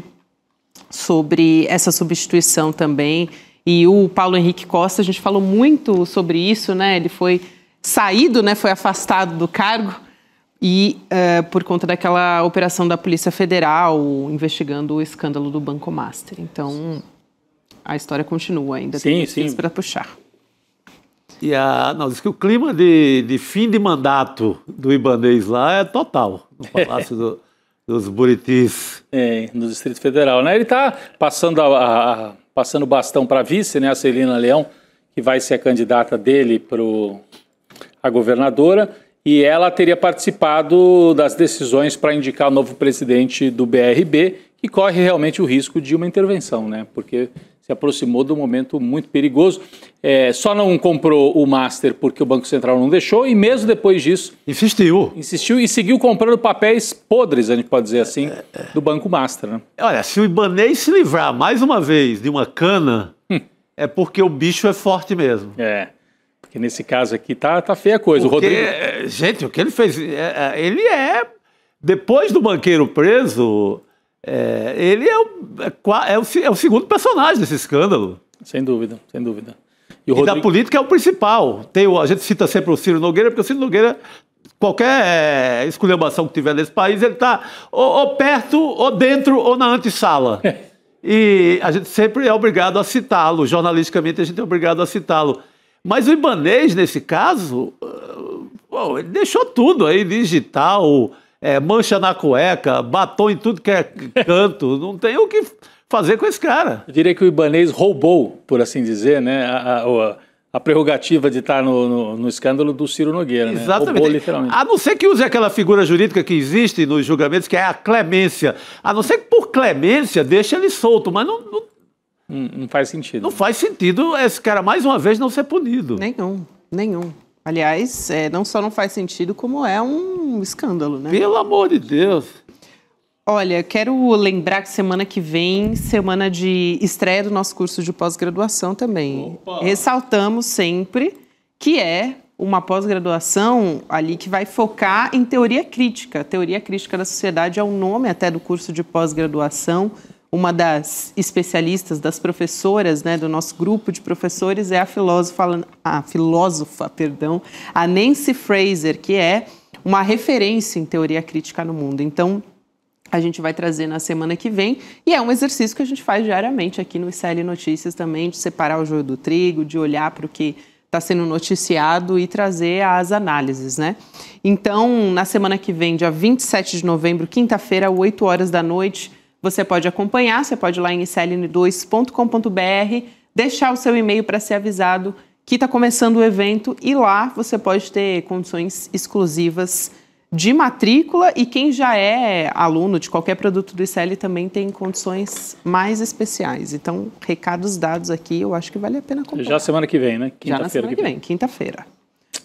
sobre essa substituição também. E o Paulo Henrique Costa, a gente falou muito sobre isso, né? Ele foi saído, né? Foi afastado do cargo. E por conta daquela operação da Polícia Federal investigando o escândalo do Banco Master. Então, a história continua ainda. Tem para puxar. E diz que o clima de fim de mandato do Ibanez lá é total, no Palácio dos Buritis. No Distrito Federal, né? Ele está passando passando o bastão para a vice, né? A Celina Leão, que vai ser a candidata dele a governadora. E ela teria participado das decisões para indicar o novo presidente do BRB, que corre realmente o risco de uma intervenção, né? Porque se aproximou de um momento muito perigoso. Só não comprou o Master porque o Banco Central não deixou, e mesmo depois disso... Insistiu e seguiu comprando papéis podres, a gente pode dizer assim, do Banco Master, né? Olha, se o Ibanez se livrar mais uma vez de uma cana, é porque o bicho é forte mesmo. Porque nesse caso aqui tá feia a coisa. Porque, o Rodrigo... gente, o que ele fez... ele depois do banqueiro preso... ele é o segundo personagem desse escândalo. Sem dúvida, sem dúvida. E da política é o principal. A gente cita sempre o Ciro Nogueira, porque o Ciro Nogueira, qualquer esculhambação que tiver nesse país, ele está ou perto, ou dentro, ou na antessala. E a gente sempre é obrigado a citá-lo. Jornalisticamente, a gente é obrigado a citá-lo. Mas o Ibanez, nesse caso, ele deixou tudo aí, digital... mancha na cueca, batom em tudo que é canto, não tem o que fazer com esse cara. Eu diria que o Ibanez roubou, por assim dizer, né, a prerrogativa de estar no escândalo do Ciro Nogueira. Exatamente. Né? Roubou, literalmente. A não ser que use aquela figura jurídica que existe nos julgamentos, que é a clemência. A não ser que por clemência deixe ele solto, mas não faz sentido. Não faz sentido esse cara, mais uma vez, não ser punido. Nenhum. Aliás, não só não faz sentido, como é um escândalo, né? Pelo amor de Deus. Olha, quero lembrar que semana que vem, semana de estreia do nosso curso de pós-graduação também. Opa. Ressaltamos sempre que é uma pós-graduação ali que vai focar em teoria crítica. Teoria crítica da sociedade é o nome até do curso de pós-graduação. Uma das especialistas, das professoras, né, do nosso grupo de professores é a filósofa, a Nancy Fraser, que é uma referência em teoria crítica no mundo. Então, a gente vai trazer na semana que vem, e é um exercício que a gente faz diariamente aqui no ICL Notícias também, de separar o joio do trigo, de olhar para o que está sendo noticiado e trazer as análises, né? Então, na semana que vem, dia 27 de novembro, quinta-feira, 8 horas da noite, você pode acompanhar, você pode ir lá em icln2.com.br, deixar o seu e-mail para ser avisado que está começando o evento, e lá você pode ter condições exclusivas de matrícula, e quem já é aluno de qualquer produto do ICL também tem condições mais especiais. Então, recados dados aqui, eu acho que vale a pena acompanhar. Já semana que vem, né? Já na semana que vem, quinta-feira.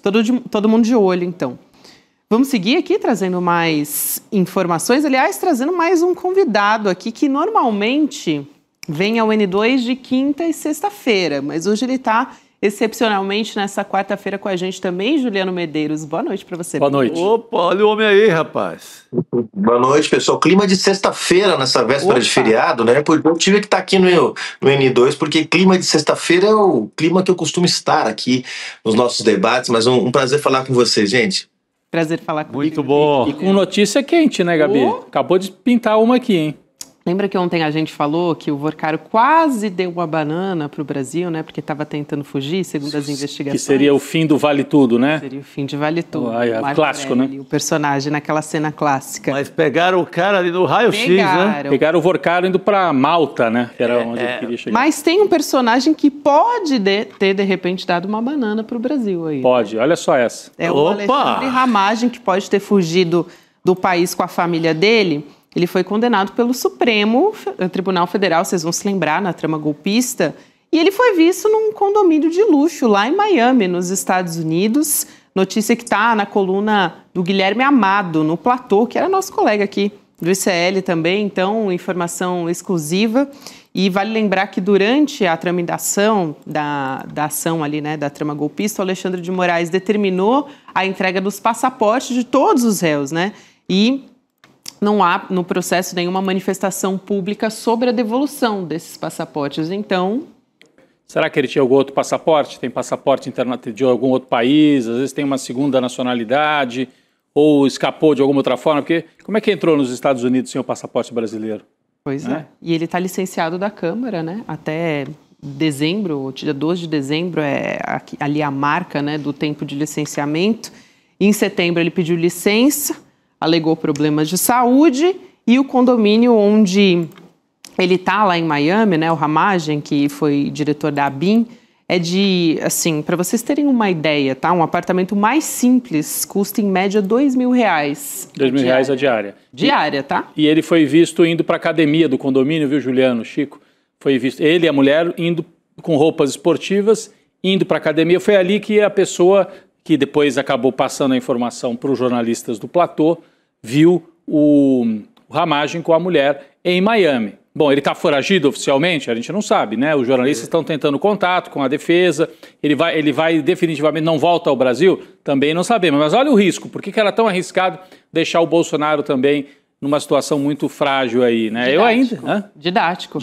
Todo mundo de olho, então. Vamos seguir aqui trazendo mais informações, aliás, trazendo mais um convidado aqui que normalmente vem ao N2 de quinta e sexta-feira, mas hoje ele está excepcionalmente nessa quarta-feira com a gente também, Juliano Medeiros. Boa noite para você. Boa noite. Opa, olha o homem aí, rapaz. Boa noite, pessoal. Clima de sexta-feira nessa véspera de feriado, né? Eu tive que estar aqui no N2, porque clima de sexta-feira é o clima que eu costumo estar aqui nos nossos debates, mas um prazer falar com vocês, gente. Prazer falar comigo. Muito bom. E com notícia quente, né, Gabi? Acabou de pintar uma aqui, hein? Lembra que ontem a gente falou que o Vorcaro quase deu uma banana para o Brasil, né? Porque estava tentando fugir, segundo as investigações. Que seria o fim do Vale Tudo, né? Seria o fim de Vale Tudo. Clássico, Aurélio, né? O personagem naquela cena clássica. Mas pegaram o cara ali no raio-x, né? Pegaram o Vorcaro indo para Malta, né? Que era onde ele queria chegar. Mas tem um personagem que pode ter, de repente, dado uma banana para o Brasil aí. Pode, olha só essa. É o Alexandre Ramagem, que pode ter fugido do país com a família dele. Ele foi condenado pelo Supremo Tribunal Federal, vocês vão se lembrar, na trama golpista. E ele foi visto num condomínio de luxo lá em Miami, nos Estados Unidos. Notícia que está na coluna do Guilherme Amado, no Platô, que era nosso colega aqui do ICL também. Então, informação exclusiva. E vale lembrar que durante a tramitação da ação ali, né, da trama golpista, o Alexandre de Moraes determinou a entrega dos passaportes de todos os réus, né? E não há no processo nenhuma manifestação pública sobre a devolução desses passaportes. Então, será que ele tinha algum outro passaporte? Tem passaporte de algum outro país? Às vezes tem uma segunda nacionalidade ou escapou de alguma outra forma? Porque como é que entrou nos Estados Unidos sem o passaporte brasileiro? Pois é. E ele está licenciado da Câmara, né? Até dezembro, dia 12 de dezembro, é ali a marca, né, do tempo de licenciamento. Em setembro ele pediu licença, alegou problemas de saúde, e o condomínio onde ele está lá em Miami, né, o Ramagem, que foi diretor da ABIN, é de, assim, para vocês terem uma ideia, tá? Um apartamento mais simples custa em média R$2.000. R$2.000 a diária. Diária, tá? E ele foi visto indo para a academia do condomínio, viu, Juliano, Chico? Foi visto, ele e a mulher indo com roupas esportivas, indo para a academia. Foi ali que a pessoa que depois acabou passando a informação para os jornalistas do Platô, viu o Ramagem com a mulher em Miami. Bom, ele está foragido oficialmente? A gente não sabe, né? Os jornalistas estão tentando contato com a defesa. Ele vai definitivamente, não volta ao Brasil? Também não sabemos. Mas olha o risco. Por que era tão arriscado deixar o Bolsonaro também numa situação muito frágil aí, né? Didático.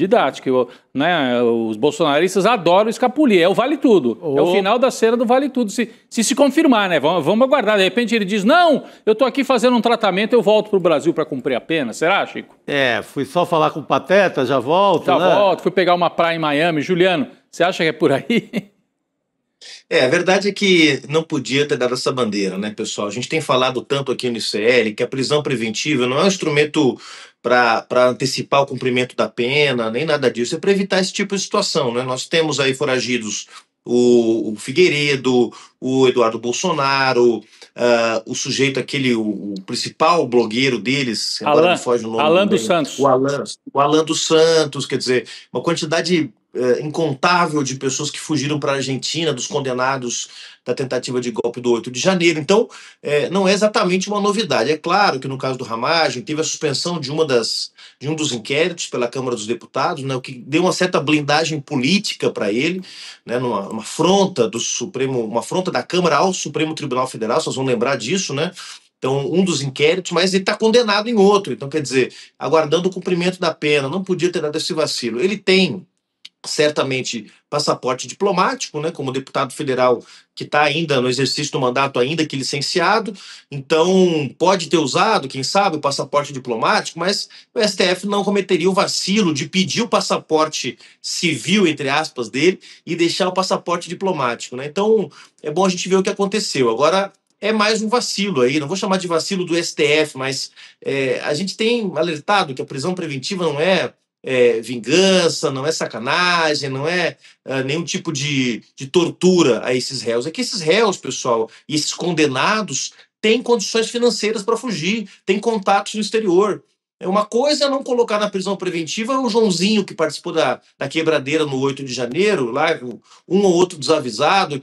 Né? Os bolsonaristas adoram escapulir. É o vale tudo. É o final da cena do vale tudo. Se confirmar, né? Vamos aguardar. De repente ele diz, não, eu estou aqui fazendo um tratamento, eu volto para o Brasil para cumprir a pena. Será, Chico? Fui só falar com o Pateta, já volto, Já volto, fui pegar uma praia em Miami. Juliano, você acha que é por aí? A verdade é que não podia ter dado essa bandeira, né, pessoal? A gente tem falado tanto aqui no ICL que a prisão preventiva não é um instrumento para antecipar o cumprimento da pena, nem nada disso, é para evitar esse tipo de situação, né? Nós temos aí foragidos o Figueiredo, o Eduardo Bolsonaro, o sujeito o principal blogueiro deles, agora me foge o nome. Alan dos Santos. O Alan dos Santos, quer dizer, uma quantidade incontável de pessoas que fugiram para a Argentina, dos condenados da tentativa de golpe do 8 de janeiro. Então, não é exatamente uma novidade. É claro que no caso do Ramagem, teve a suspensão de um dos inquéritos pela Câmara dos Deputados, né, o que deu uma certa blindagem política para ele, né, uma afronta do Supremo, uma afronta da Câmara ao Supremo Tribunal Federal, vocês vão lembrar disso, né? Então, um dos inquéritos, mas ele está condenado em outro. Então, quer dizer, aguardando o cumprimento da pena, não podia ter dado esse vacilo. Ele tem certamente passaporte diplomático, né, como deputado federal que está ainda no exercício do mandato, ainda que licenciado, então pode ter usado, quem sabe, o passaporte diplomático, mas o STF não cometeria o vacilo de pedir o passaporte civil, entre aspas, dele e deixar o passaporte diplomático, né? Então é bom a gente ver o que aconteceu. Agora é mais um vacilo aí, não vou chamar de vacilo do STF, mas a gente tem alertado que a prisão preventiva não é vingança, não é sacanagem, não é nenhum tipo de tortura a esses réus. É que esses réus, pessoal, e esses condenados têm condições financeiras para fugir, têm contatos no exterior. Uma coisa é não colocar na prisão preventiva o Joãozinho, que participou da quebradeira no 8 de janeiro, lá, um ou outro desavisado,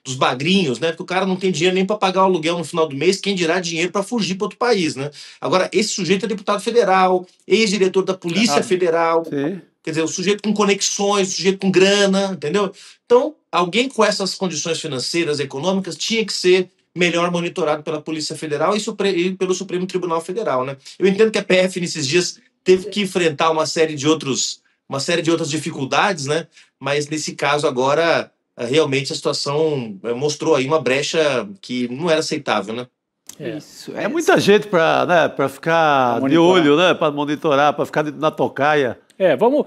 dos bagrinhos, né? Porque o cara não tem dinheiro nem para pagar o aluguel no final do mês, quem dirá dinheiro para fugir para outro país, né? Agora, esse sujeito é deputado federal, ex-diretor da Polícia Federal, Sim. Quer dizer, o sujeito com conexões, o sujeito com grana, entendeu? Então, alguém com essas condições financeiras, econômicas, tinha que ser melhor monitorado pela Polícia Federal e pelo Supremo Tribunal Federal, né? Eu entendo que a PF nesses dias teve que enfrentar uma série de outras dificuldades, né? Mas nesse caso agora realmente a situação mostrou aí uma brecha que não era aceitável, né? Isso. É muita gente para ficar de olho, né? Para monitorar, para ficar na tocaia.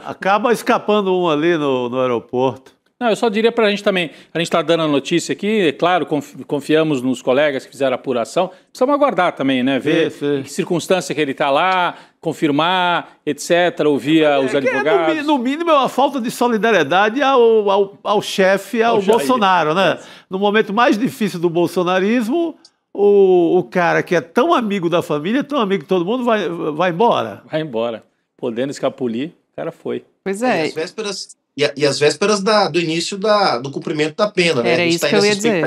Acaba escapando um ali no aeroporto. Não, eu só diria para a gente também, a gente está dando a notícia aqui, é claro, confiamos nos colegas que fizeram a apuração, precisamos aguardar também, né, ver em que circunstância que ele está lá, confirmar, etc., ouvir os advogados. No mínimo é uma falta de solidariedade ao chefe, ao Bolsonaro, né? No momento mais difícil do bolsonarismo, o cara que é tão amigo da família, tão amigo de todo mundo, vai embora. Vai embora. Podendo escapulir, o cara foi. Pois é. E as vésperas do início do cumprimento da pena, né? Era isso que eu ia dizer.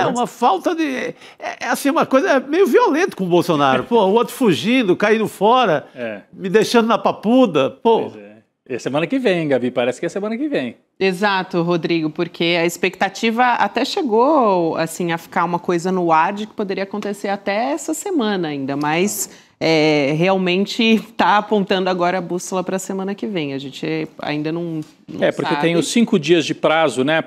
Uma falta de... assim, uma coisa meio violenta com o Bolsonaro. Pô, o outro fugindo, caindo fora, me deixando na papuda. Pô. Pois é. É semana que vem, Gabi, parece que é semana que vem. Exato, Rodrigo, porque a expectativa até chegou assim, a ficar uma coisa no ar de que poderia acontecer até essa semana ainda, mas realmente está apontando agora a bússola para a semana que vem. A gente ainda não porque sabe. tem os 5 dias de prazo, né?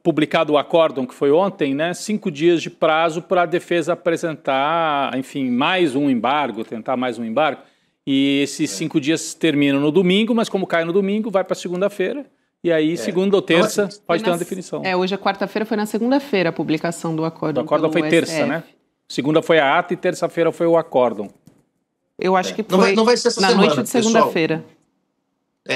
Publicado o acórdão, que foi ontem, né? 5 dias de prazo para a defesa apresentar, enfim, mais um embargo, tentar mais um embargo. E esses 5 dias terminam no domingo, mas como cai no domingo, vai para segunda-feira. E aí, segunda ou terça, pode ter uma definição. Hoje é quarta-feira, foi na segunda-feira a publicação do acórdão. O acórdão foi terça, né? Segunda foi a ata e terça-feira foi o acórdão. Eu acho que foi não vai ser essa na semana, noite de segunda-feira.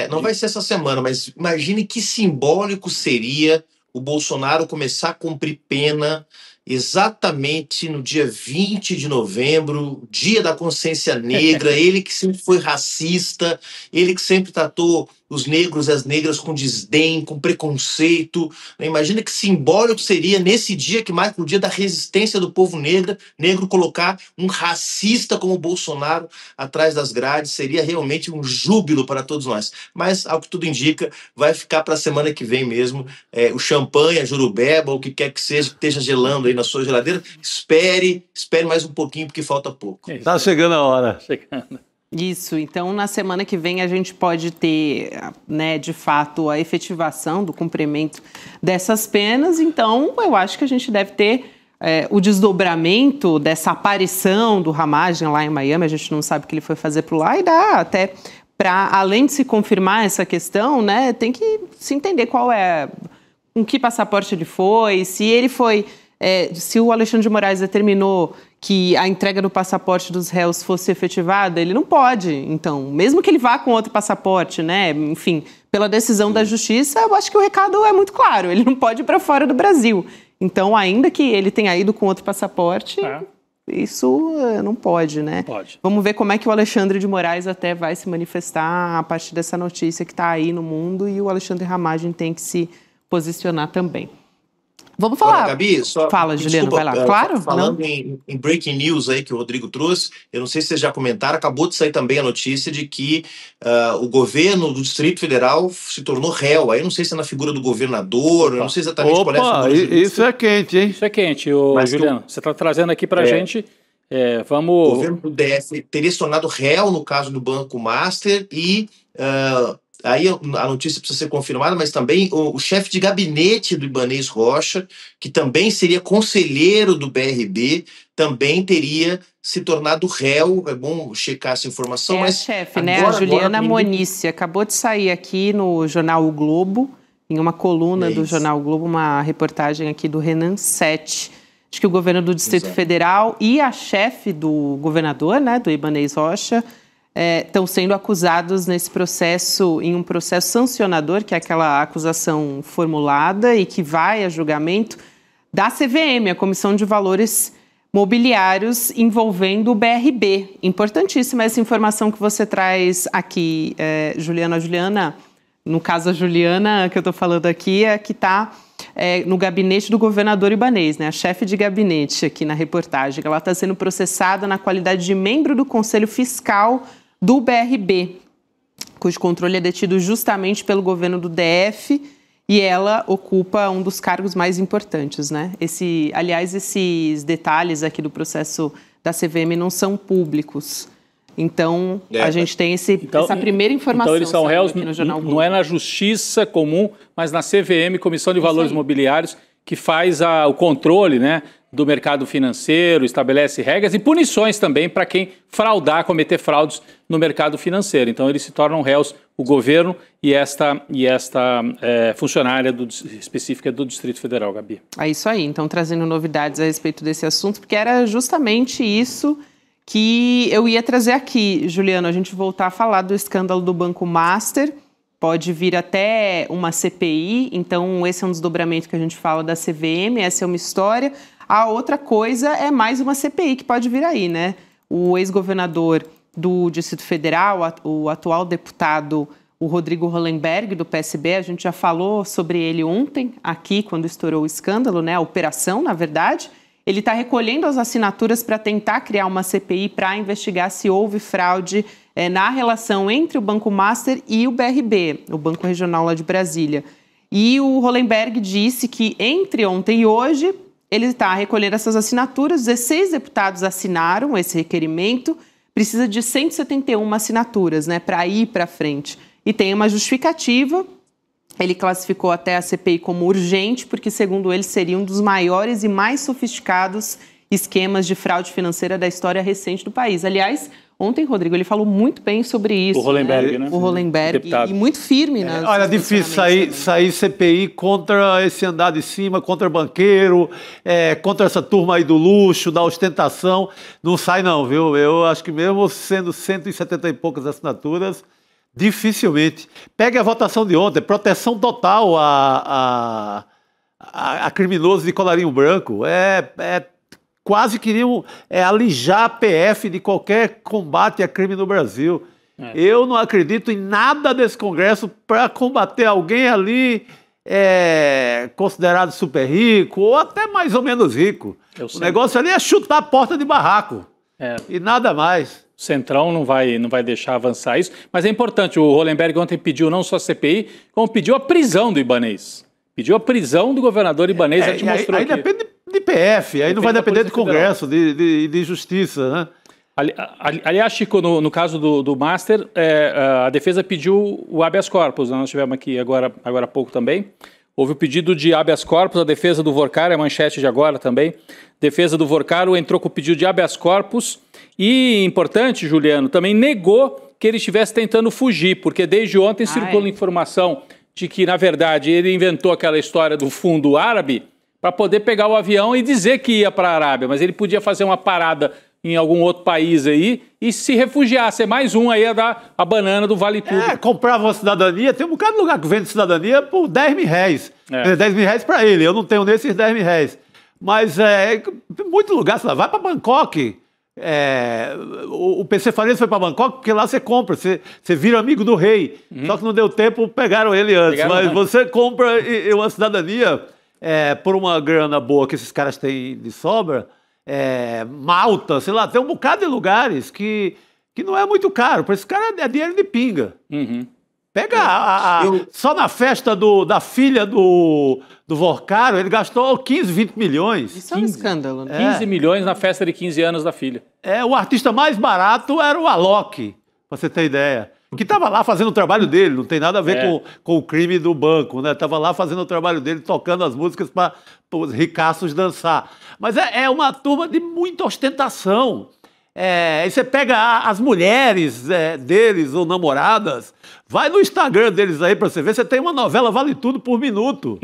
Não vai ser essa semana, mas imagine que simbólico seria o Bolsonaro começar a cumprir pena exatamente no dia 20 de novembro, dia da consciência negra, ele que sempre foi racista, ele que sempre tratou os negros e as negras com desdém, com preconceito. Imagina que simbólico seria nesse dia que marca o dia da resistência do povo negro, colocar um racista como Bolsonaro atrás das grades. Seria realmente um júbilo para todos nós. Mas, ao que tudo indica, vai ficar para a semana que vem mesmo. O champanhe, a jurubeba, o que quer que seja, que esteja gelando aí na sua geladeira, espere mais um pouquinho, porque falta pouco. Tá chegando a hora. Isso, então na semana que vem a gente pode ter, né, de fato, a efetivação do cumprimento dessas penas. Então, eu acho que a gente deve ter o desdobramento dessa aparição do Ramagem lá em Miami. A gente não sabe o que ele foi fazer por lá e dá até para, além de se confirmar essa questão, né, tem que se entender com que passaporte ele foi, se ele foi... se o Alexandre de Moraes determinou que a entrega do passaporte dos réus fosse efetivada, ele não pode. Então, mesmo que ele vá com outro passaporte, né? Enfim, pela decisão da Justiça, eu acho que o recado é muito claro. Ele não pode ir para fora do Brasil. Então, ainda que ele tenha ido com outro passaporte, isso não pode, né? Pode. Vamos ver como é que o Alexandre de Moraes até vai se manifestar a partir dessa notícia que está aí no mundo, e o Alexandre Ramagem tem que se posicionar também. Vamos falar. Agora, Gabi, Fala, Juliano, vai lá. Claro. Falando em breaking news aí que o Rodrigo trouxe, eu não sei se vocês já comentaram, acabou de sair também a notícia de que o governo do Distrito Federal se tornou réu. Aí eu não sei se é na figura do governador, eu não sei exatamente qual é a figura. Isso é quente, hein? Isso é quente, Juliano. Você está trazendo aqui para a gente. Vamos... O governo do DF teria se tornado réu no caso do Banco Master e... aí a notícia precisa ser confirmada, mas também o chefe de gabinete do Ibanez Rocha, que também seria conselheiro do BRB, também teria se tornado réu. É bom checar essa informação. Mas a chefe, né? A Juliana Monice acabou de sair aqui no jornal O Globo, em uma coluna do jornal O Globo, uma reportagem aqui do Renan Sete. Acho que o governo do Distrito Federal e a chefe do governador, né, do Ibanez Rocha, estão sendo acusados nesse processo, em um processo sancionador, que é aquela acusação formulada e que vai a julgamento da CVM, a Comissão de Valores Mobiliários, envolvendo o BRB. Importantíssima essa informação que você traz aqui, Juliana. Juliana, no caso a Juliana que eu estou falando aqui, é que está no gabinete do governador Ibanez, né? A chefe de gabinete aqui na reportagem. Ela está sendo processada na qualidade de membro do Conselho Fiscal do BRB, cujo controle é detido justamente pelo governo do DF, e ela ocupa um dos cargos mais importantes, né? Aliás, esses detalhes aqui do processo da CVM não são públicos. Então, a gente tem essa primeira informação. Então, eles são réus, não é na Justiça Comum, mas na CVM, Comissão de Valores Mobiliários, que faz o controle, né, do mercado financeiro, estabelece regras e punições também para quem cometer fraudes no mercado financeiro. Então eles se tornam réus, o governo e esta funcionária específica do Distrito Federal, Gabi. É isso aí, então trazendo novidades a respeito desse assunto, porque era justamente isso que eu ia trazer aqui, Juliano, a gente voltar a falar do escândalo do Banco Master, pode vir até uma CPI, então esse é um desdobramento que a gente fala da CVM, essa é uma história. A outra coisa é mais uma CPI que pode vir aí, né? O ex-governador do Distrito Federal, o atual deputado, o Rodrigo Hollenberg, do PSB, a gente já falou sobre ele ontem, aqui, quando estourou o escândalo, né? A operação, na verdade. Ele está recolhendo as assinaturas para tentar criar uma CPI para investigar se houve fraude na relação entre o Banco Master e o BRB, o Banco Regional lá de Brasília. E o Hollenberg disse que entre ontem e hoje ele está recolhendo essas assinaturas, 16 deputados assinaram esse requerimento, precisa de 171 assinaturas, né, para ir para frente. E tem uma justificativa. Ele classificou até a CPI como urgente, porque, segundo ele, seria um dos maiores e mais sofisticados esquemas de fraude financeira da história recente do país. Aliás, ontem, Rodrigo, ele falou muito bem sobre isso. O Hollenberg, né? O Hollenberg, e muito firme. Olha, difícil sair CPI contra esse andar de cima, contra banqueiro, contra essa turma aí do luxo, da ostentação. Não sai não, viu? Eu acho que mesmo sendo 170 e poucas assinaturas, dificilmente. Pegue a votação de ontem, proteção total a criminosos de colarinho branco. Quase queriam alijar a PF de qualquer combate a crime no Brasil. Eu não acredito em nada desse Congresso para combater alguém ali considerado super rico ou até mais ou menos rico. O negócio ali é chutar a porta de barraco e nada mais. O Centrão não vai deixar avançar isso, mas é importante, o Hollenberg ontem pediu não só a CPI, como pediu a prisão do Ibanez. Pediu a prisão do governador Ibanez, já te mostrou aqui. Aí depende de PF, aí não vai depender de Congresso, de Justiça, né? Aliás, Chico, no caso do Master, a defesa pediu o habeas corpus, nós tivemos aqui agora há pouco também. Houve o pedido de habeas corpus, a defesa do Vorcaro, a manchete de agora também. Defesa do Vorcaro entrou com o pedido de habeas corpus e, importante, Juliano, também negou que ele estivesse tentando fugir, porque desde ontem circula informação de que, na verdade, ele inventou aquela história do fundo árabe para poder pegar o avião e dizer que ia para a Arábia, mas ele podia fazer uma parada em algum outro país aí e se refugiar, ser mais um aí a dar a banana do Vale Tudo. Comprava uma cidadania, tem um bocado de lugar que vende cidadania por 10 mil reais. 10 mil reais para ele, eu não tenho nesses 10 mil reais. Mas tem muito lugar, sei lá, vai para Bangkok. O PC Farias foi para Bangkok porque lá você compra, você vira amigo do rei. Só que não deu tempo, pegaram ele antes. Você compra uma cidadania por uma grana boa que esses caras têm de sobra. Malta, sei lá, tem um bocado de lugares que não é muito caro. Para esse cara é dinheiro de pinga. Pega só na festa da filha do Vorcaro, ele gastou 15, 20 milhões. Isso é um escândalo, né? 15 milhões na festa de 15 anos da filha. O artista mais barato era o Alok, pra você ter ideia. Que estava lá fazendo o trabalho dele, não tem nada a ver com o crime do banco, né? Estava lá fazendo o trabalho dele, tocando as músicas para os ricaços dançar. Mas é uma turma de muita ostentação. Aí você pega as mulheres deles ou namoradas, vai no Instagram deles aí para você ver, você tem uma novela Vale Tudo por minuto.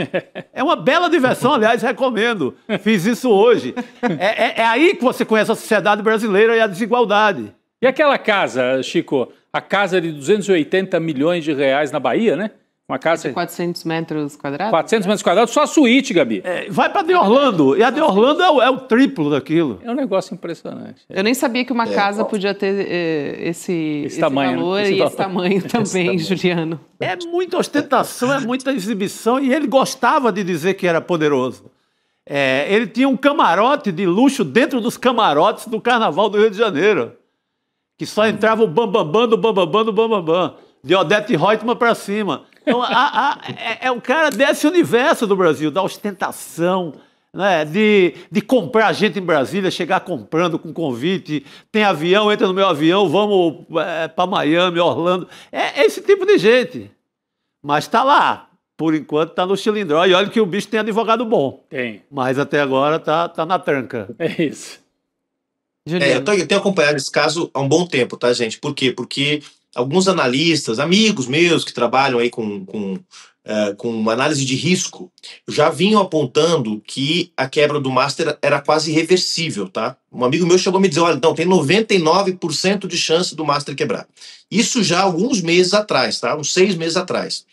É uma bela diversão, aliás, recomendo. Fiz isso hoje. É aí que você conhece a sociedade brasileira e a desigualdade. E aquela casa, Chico, a casa de 280 milhões de reais na Bahia, né? Uma casa de 400 metros quadrados? 400 metros quadrados, só a suíte, Gabi. Vai para de Orlando, e a de Orlando é o triplo daquilo. É um negócio impressionante. Eu nem sabia que uma casa podia ter esse tamanho, valor, né? Esse tamanho também, Juliano. É muita ostentação, é muita exibição, e ele gostava de dizer que era poderoso. Ele tinha um camarote de luxo dentro dos camarotes do Carnaval do Rio de Janeiro, que só entrava o bambambam do bambambam do bambambam, de Odete Reutemann para cima. Então, é o cara desse universo do Brasil, da ostentação, né? De comprar gente em Brasília, chegar comprando com convite, tem avião, entra no meu avião, vamos para Miami, Orlando. É esse tipo de gente. Mas está lá, por enquanto, está no chilindró. E olha que o bicho tem advogado bom. Tem. Mas até agora tá na tranca. É isso. Eu tenho acompanhado esse caso há um bom tempo, tá, gente? Por quê? Porque alguns analistas, amigos meus que trabalham aí com análise de risco, já vinham apontando que a quebra do Master era quase irreversível, tá? Um amigo meu chegou a me dizer, olha, não, tem 99% de chance do Master quebrar. Isso já há alguns meses atrás, tá? Uns 6 meses atrás.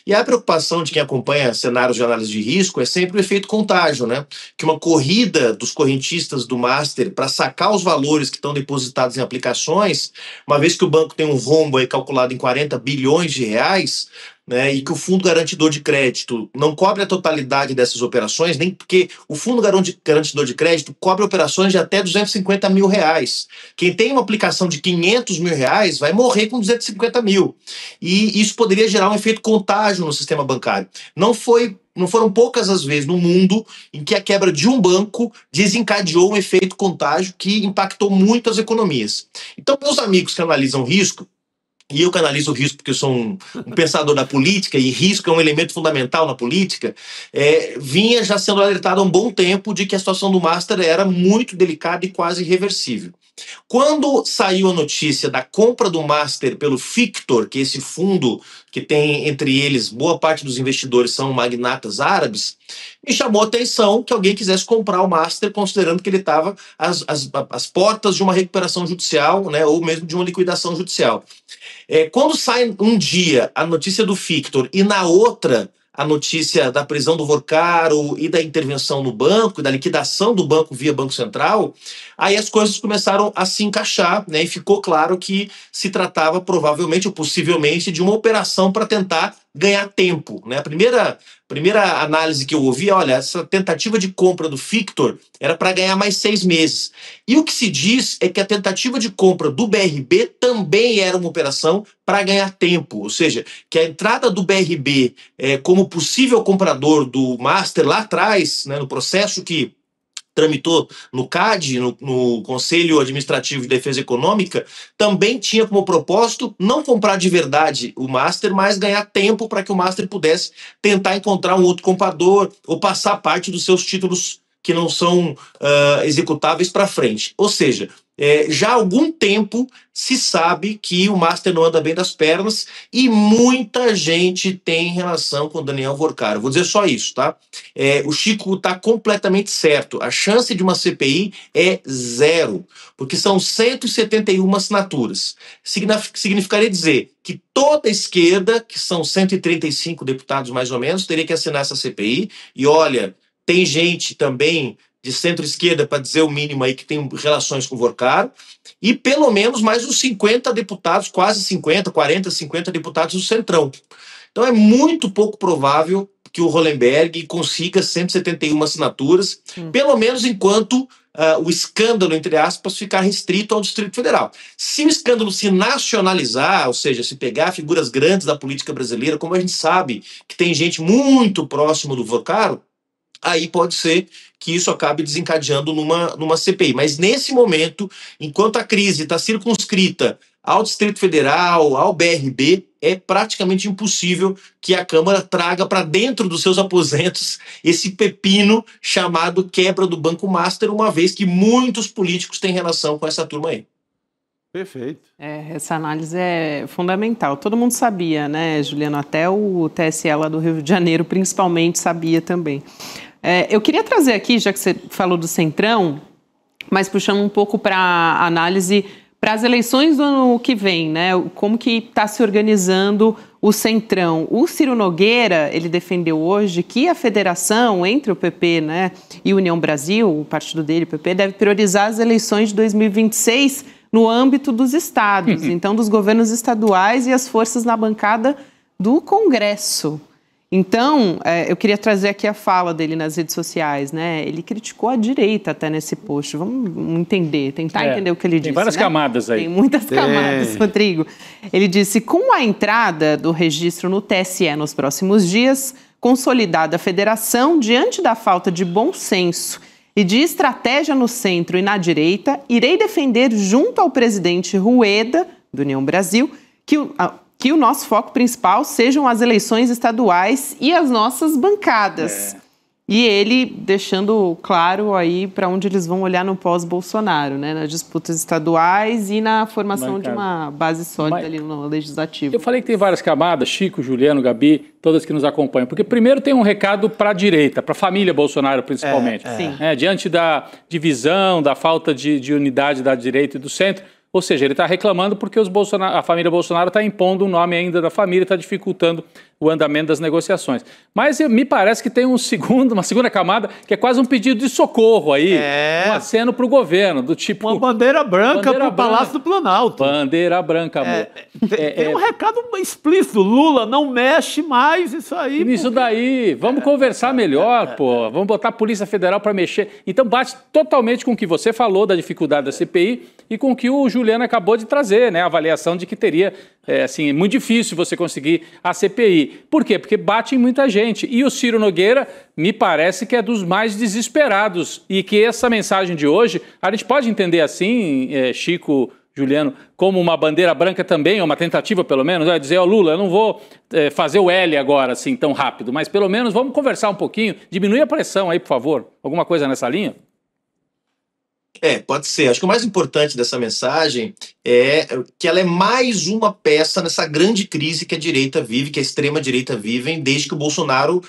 E a preocupação de quem acompanha cenários de análise de risco é sempre o efeito contágio, né? Que uma corrida dos correntistas do Master para sacar os valores que estão depositados em aplicações, uma vez que o banco tem um rombo aí calculado em 40 bilhões de reais, né, e que o fundo garantidor de crédito não cobre a totalidade dessas operações, nem porque o fundo garantidor de crédito cobre operações de até 250 mil reais. Quem tem uma aplicação de 500 mil reais vai morrer com 250 mil. E isso poderia gerar um efeito contágio no sistema bancário. Não foram poucas as vezes no mundo em que a quebra de um banco desencadeou um efeito contágio que impactou muito as economias. Então, meus amigos que analisam risco, e eu que analiso o risco porque eu sou um pensador da política, e risco é um elemento fundamental na política, vinha já sendo alertado há um bom tempo de que a situação do Master era muito delicada e quase irreversível. Quando saiu a notícia da compra do Master pelo Fictor, que é esse fundo que tem entre eles, boa parte dos investidores são magnatas árabes, me chamou a atenção que alguém quisesse comprar o Master, considerando que ele estava às portas de uma recuperação judicial, né, ou mesmo de uma liquidação judicial. Quando sai um dia a notícia do Fictor e na outra a notícia da prisão do Vorcaro e da intervenção no banco, da liquidação do banco via Banco Central, aí as coisas começaram a se encaixar, né, e ficou claro que se tratava provavelmente ou possivelmente de uma operação para tentar ganhar tempo, né? A primeira análise que eu ouvi, olha, essa tentativa de compra do Fictor era para ganhar mais 6 meses. E o que se diz é que a tentativa de compra do BRB também era uma operação para ganhar tempo, ou seja, que a entrada do BRB como possível comprador do Master lá atrás, né, no processo que tramitou no CAD, no Conselho Administrativo de Defesa Econômica, também tinha como propósito não comprar de verdade o Master, mas ganhar tempo para que o Master pudesse tentar encontrar um outro comprador ou passar parte dos seus títulos que não são executáveis para frente. Ou seja, já há algum tempo se sabe que o Master não anda bem das pernas e muita gente tem relação com o Daniel Vorcaro. Vou dizer só isso, tá? O Chico está completamente certo. A chance de uma CPI é 0, porque são 171 assinaturas. Significaria dizer que toda a esquerda, que são 135 deputados mais ou menos, teria que assinar essa CPI. E olha, tem gente também de centro-esquerda, para dizer o mínimo aí, que tem relações com o Vorcaro, e pelo menos mais uns 50 deputados, quase 50, 40, 50 deputados do Centrão. Então é muito pouco provável que o Hollenberg consiga 171 assinaturas, pelo menos enquanto o escândalo, entre aspas, ficar restrito ao Distrito Federal. Se o escândalo se nacionalizar, ou seja, se pegar figuras grandes da política brasileira, como a gente sabe que tem gente muito próximo do Vorcaro, aí pode ser que isso acabe desencadeando numa CPI. Mas nesse momento, enquanto a crise está circunscrita ao Distrito Federal, ao BRB, é praticamente impossível que a Câmara traga para dentro dos seus aposentos esse pepino chamado quebra do Banco Master, uma vez que muitos políticos têm relação com essa turma aí. Perfeito. Essa análise é fundamental. Todo mundo sabia, né, Juliano? Até o TSE lá do Rio de Janeiro, principalmente, sabia também. Eu queria trazer aqui, já que você falou do Centrão, mas puxando um pouco para a análise para as eleições do ano que vem, né? Como que está se organizando o Centrão. O Ciro Nogueira, ele defendeu hoje que a federação entre o PP, né, e União Brasil, o partido dele, o PP, deve priorizar as eleições de 2026 no âmbito dos estados, então dos governos estaduais e as forças na bancada do Congresso. Então, eu queria trazer aqui a fala dele nas redes sociais, né? Ele criticou a direita até nesse post. Vamos entender, tentar entender o que ele disse. Tem várias camadas aí. Tem muitas camadas, Rodrigo. Ele disse, com a entrada do registro no TSE nos próximos dias, consolidada a federação diante da falta de bom senso e de estratégia no centro e na direita, irei defender junto ao presidente Rueda, do União Brasil, que que o nosso foco principal sejam as eleições estaduais e as nossas bancadas. E ele deixando claro aí para onde eles vão olhar no pós-Bolsonaro, né? Nas disputas estaduais e na formação de uma base sólida ali no legislativo. Eu falei que tem várias camadas, Chico, Juliano, Gabi, todas que nos acompanham. Porque primeiro tem um recado para a direita, para a família Bolsonaro principalmente. Sim. Diante da divisão, da falta de unidade da direita e do centro. Ou seja, ele está reclamando porque a família Bolsonaro está impondo o nome ainda da família, está dificultando o andamento das negociações. Mas me parece que tem uma segunda camada, que é quase um pedido de socorro aí, um aceno para o governo, do tipo... Uma bandeira branca para o Palácio do Planalto. Bandeira branca, amor. Tem um recado explícito, Lula, não mexe mais isso aí. Nisso daí, vamos conversar melhor, pô. Vamos botar a Polícia Federal para mexer. Então bate totalmente com o que você falou da dificuldade da CPI e com o que o Juliano acabou de trazer, né? A avaliação de que teria, muito difícil você conseguir a CPI. Por quê? Porque bate em muita gente. E o Ciro Nogueira, me parece que é dos mais desesperados. E que essa mensagem de hoje, a gente pode entender assim, Chico, Juliano, como uma bandeira branca também, ou uma tentativa pelo menos, dizer, Lula, eu não vou fazer o L agora assim tão rápido, mas pelo menos vamos conversar um pouquinho, diminui a pressão aí, por favor. Alguma coisa nessa linha? Pode ser. Acho que o mais importante dessa mensagem é que ela é mais uma peça nessa grande crise que a direita vive, que a extrema-direita vive, desde que o Bolsonaro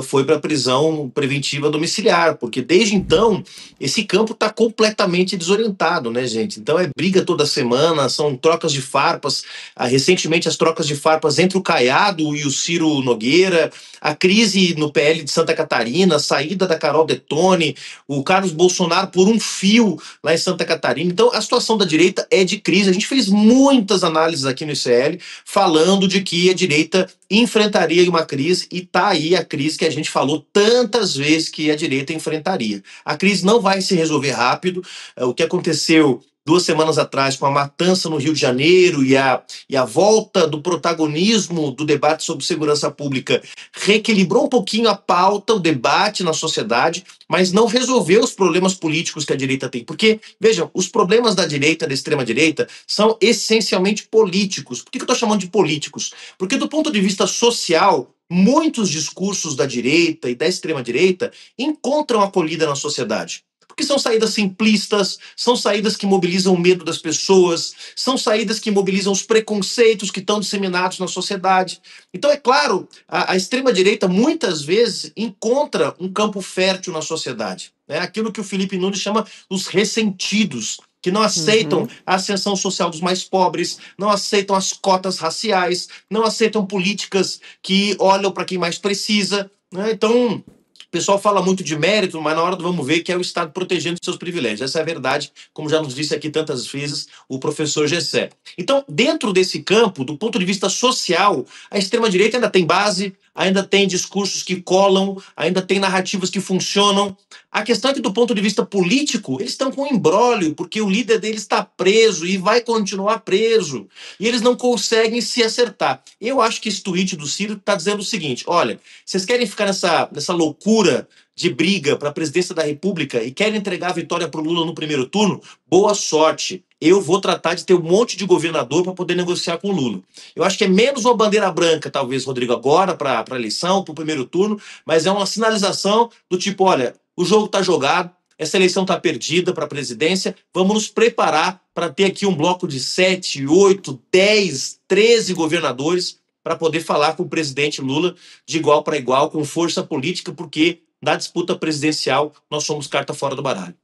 foi para a prisão preventiva domiciliar, porque desde então esse campo está completamente desorientado, né, gente? Então é briga toda semana, são trocas de farpas, recentemente as trocas de farpas entre o Caiado e o Ciro Nogueira, a crise no PL de Santa Catarina, a saída da Carol Detone, o Carlos Bolsonaro por um fio lá em Santa Catarina. Então a situação da direita é de crise. A gente fez muitas análises aqui no ICL falando de que a direita enfrentaria uma crise, e tá aí a crise que a gente falou tantas vezes que a direita enfrentaria. A crise não vai se resolver rápido. O que aconteceu 2 semanas atrás com a matança no Rio de Janeiro e a volta do protagonismo do debate sobre segurança pública reequilibrou um pouquinho a pauta, o debate na sociedade, mas não resolveu os problemas políticos que a direita tem. Porque, vejam, os problemas da direita, da extrema-direita, são essencialmente políticos. Por que eu estou chamando de políticos? Porque do ponto de vista social, muitos discursos da direita e da extrema-direita encontram acolhida na sociedade. Porque são saídas simplistas, são saídas que mobilizam o medo das pessoas, são saídas que mobilizam os preconceitos que estão disseminados na sociedade. Então, é claro, a extrema-direita muitas vezes encontra um campo fértil na sociedade. Né? Aquilo que o Felipe Nunes chama os ressentidos, que não aceitam a ascensão social dos mais pobres, não aceitam as cotas raciais, não aceitam políticas que olham para quem mais precisa. Né? Então, o pessoal fala muito de mérito, mas na hora do vamos ver que é o Estado protegendo seus privilégios. Essa é a verdade, como já nos disse aqui tantas vezes o professor Gessé. Então, dentro desse campo, do ponto de vista social, a extrema-direita ainda tem base, ainda tem discursos que colam, ainda tem narrativas que funcionam. A questão é que, do ponto de vista político, eles estão com um imbróglio, porque o líder deles está preso e vai continuar preso. E eles não conseguem se acertar. Eu acho que esse tweet do Ciro está dizendo o seguinte: olha, vocês querem ficar nessa loucura de briga para a presidência da República e querem entregar a vitória para o Lula no primeiro turno? Boa sorte. Eu vou tratar de ter um monte de governador para poder negociar com o Lula. Eu acho que é menos uma bandeira branca, talvez, Rodrigo, agora para a eleição, para o primeiro turno, mas é uma sinalização do tipo, olha, o jogo está jogado, essa eleição está perdida para a presidência, vamos nos preparar para ter aqui um bloco de 7, 8, 10, 13 governadores para poder falar com o presidente Lula de igual para igual, com força política, porque na disputa presidencial nós somos carta fora do baralho.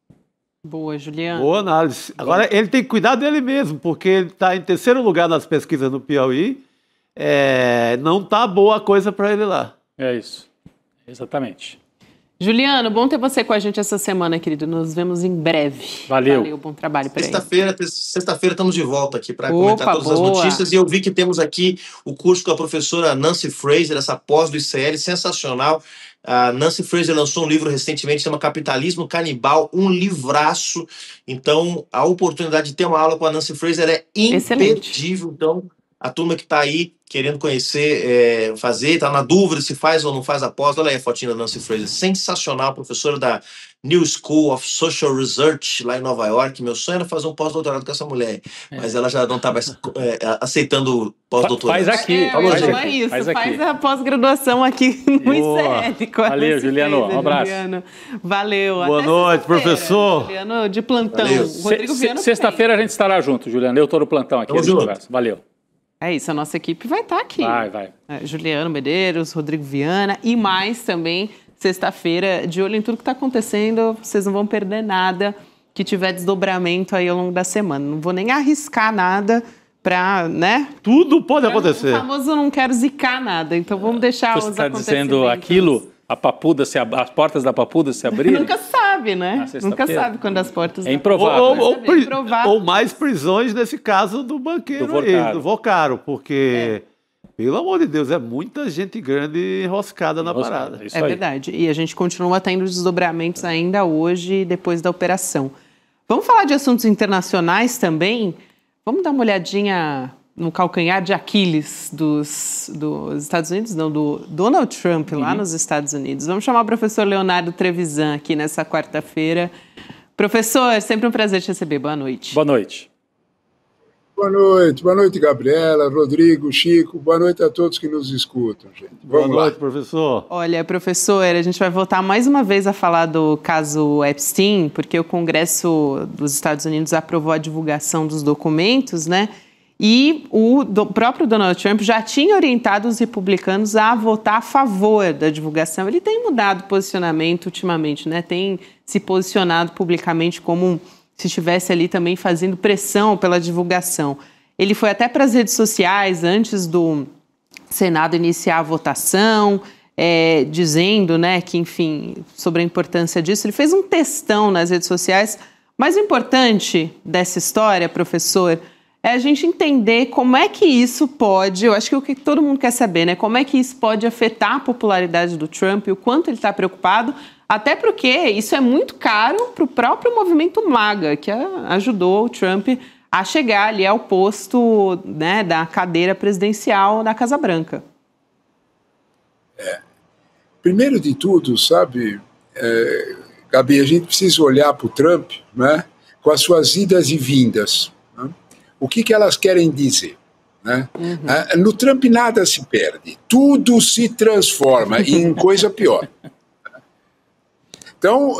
Boa, Juliano. Boa análise. Agora, ele tem que cuidar dele mesmo, porque ele está em terceiro lugar nas pesquisas no Piauí. Não está boa a coisa para ele lá. É isso. Exatamente. Juliano, bom ter você com a gente essa semana, querido. Nos vemos em breve. Valeu. Bom trabalho para ele. Sexta-feira estamos de volta aqui para comentar todas as notícias. E eu vi que temos aqui o curso com a professora Nancy Fraser, essa pós do ICL, sensacional. A Nancy Fraser lançou um livro recentemente, chama Capitalismo Canibal, um livraço. Então, a oportunidade de ter uma aula com a Nancy Fraser é imperdível. Então, a turma que está aí querendo conhecer, fazer, está na dúvida se faz ou não faz a pós. Olha aí a fotinha da Nancy Fraser, sensacional, professora da New School of Social Research, lá em Nova York. Meu sonho era fazer um pós-doutorado com essa mulher, mas ela já não está mais aceitando pós-doutorado. Faz aqui. Faz a pós-graduação aqui no ICL. Valeu, Juliano. Um abraço. Juliano. Valeu. Boa noite, professor. Juliano, de plantão. Sexta-feira a gente estará junto, Juliano. Eu estou no plantão aqui. Valeu. É isso, a nossa equipe vai estar aqui. Vai. Juliano Medeiros, Rodrigo Viana e mais também, sexta-feira, de olho em tudo que está acontecendo. Vocês não vão perder nada que tiver desdobramento aí ao longo da semana. Não vou nem arriscar nada para, né? Tudo pode acontecer. O famoso não quero zicar nada, então vamos deixar os acontecimentos. Você está dizendo aquilo... as portas da Papuda se abrirem? Nunca sabe, né? Nunca sabe quando as portas... É improvável. Ou mais prisões nesse caso do banqueiro do Vocaro, porque, pelo amor de Deus, é muita gente grande enroscada na parada. É verdade. E a gente continua tendo desdobramentos ainda hoje, depois da operação. Vamos falar de assuntos internacionais também? Vamos dar uma olhadinha no calcanhar de Aquiles dos Estados Unidos, não, do Donald Trump lá nos Estados Unidos. Vamos chamar o professor Leonardo Trevisan aqui nessa quarta-feira. Professor, sempre um prazer te receber. Boa noite. Boa noite. Boa noite, Gabriela, Rodrigo, Chico. Boa noite a todos que nos escutam, gente. Boa noite, professor. Olha, professor, a gente vai voltar mais uma vez a falar do caso Epstein, porque o Congresso dos Estados Unidos aprovou a divulgação dos documentos, né? E o próprio Donald Trump já tinha orientado os republicanos a votar a favor da divulgação. Ele tem mudado posicionamento ultimamente, né? Tem se posicionado publicamente como se estivesse ali também fazendo pressão pela divulgação. Ele foi até para as redes sociais antes do Senado iniciar a votação, dizendo, né, que, enfim, sobre a importância disso. Ele fez um textão nas redes sociais. Mas o importante dessa história, professor, é a gente entender como é que isso pode, eu acho que o que todo mundo quer saber, né? Como é que isso pode afetar a popularidade do Trump, o quanto ele está preocupado, até porque isso é muito caro para o próprio movimento MAGA, que ajudou o Trump a chegar ali ao posto, né, da cadeira presidencial da Casa Branca. Primeiro de tudo, sabe, Gabi, a gente precisa olhar para o Trump, né, com as suas idas e vindas. O que elas querem dizer? Né? No Trump nada se perde, tudo se transforma em coisa pior. Então,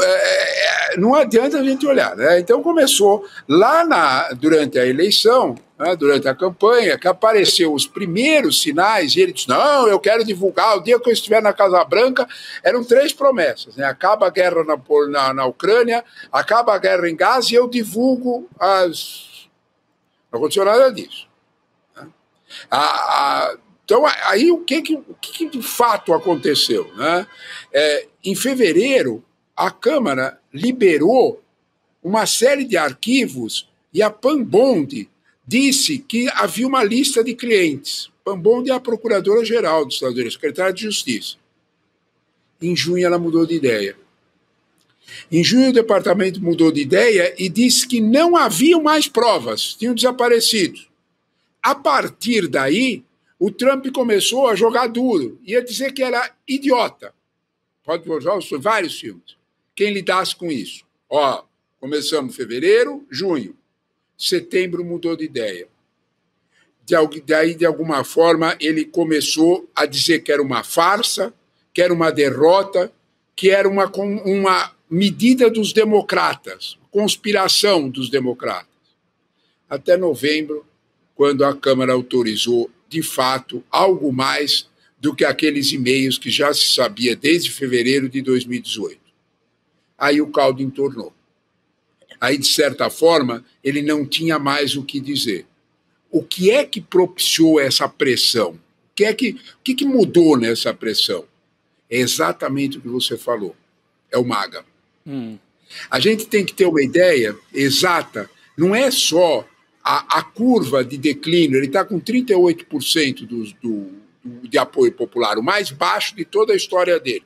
não adianta a gente olhar. Né? Então, começou lá durante a eleição, né, durante a campanha, que apareceu os primeiros sinais, e ele disse, não, eu quero divulgar, o dia que eu estiver na Casa Branca, eram 3 promessas. Né? Acaba a guerra na Ucrânia, acaba a guerra em Gaza, e eu divulgo as... Não aconteceu nada disso. Né? Então, aí o que de fato aconteceu? Né? Em fevereiro, a Câmara liberou uma série de arquivos e a Pambond disse que havia uma lista de clientes. Pambond é a Procuradora-Geral dos Estados Unidos, Secretária de Justiça. Em junho, ela mudou de ideia. Em junho, o departamento mudou de ideia e disse que não havia mais provas, tinham desaparecido. A partir daí, o Trump começou a jogar duro, ia dizer que era idiota. Pode usar vários filmes. Quem lidasse com isso? Começamos em fevereiro, junho. Setembro mudou de ideia. Daí, de alguma forma, ele começou a dizer que era uma farsa, que era uma derrota, que era uma medida dos democratas, conspiração dos democratas. Até novembro, quando a Câmara autorizou, de fato, algo mais do que aqueles e-mails que já se sabia desde fevereiro de 2018. Aí o caldo entornou. Aí, de certa forma, ele não tinha mais o que dizer. O que é que propiciou essa pressão? O que mudou nessa pressão? É exatamente o que você falou. É o MAGA. A gente tem que ter uma ideia exata. Não é só a curva de declínio. Ele está com 38% de apoio popular, o mais baixo de toda a história dele,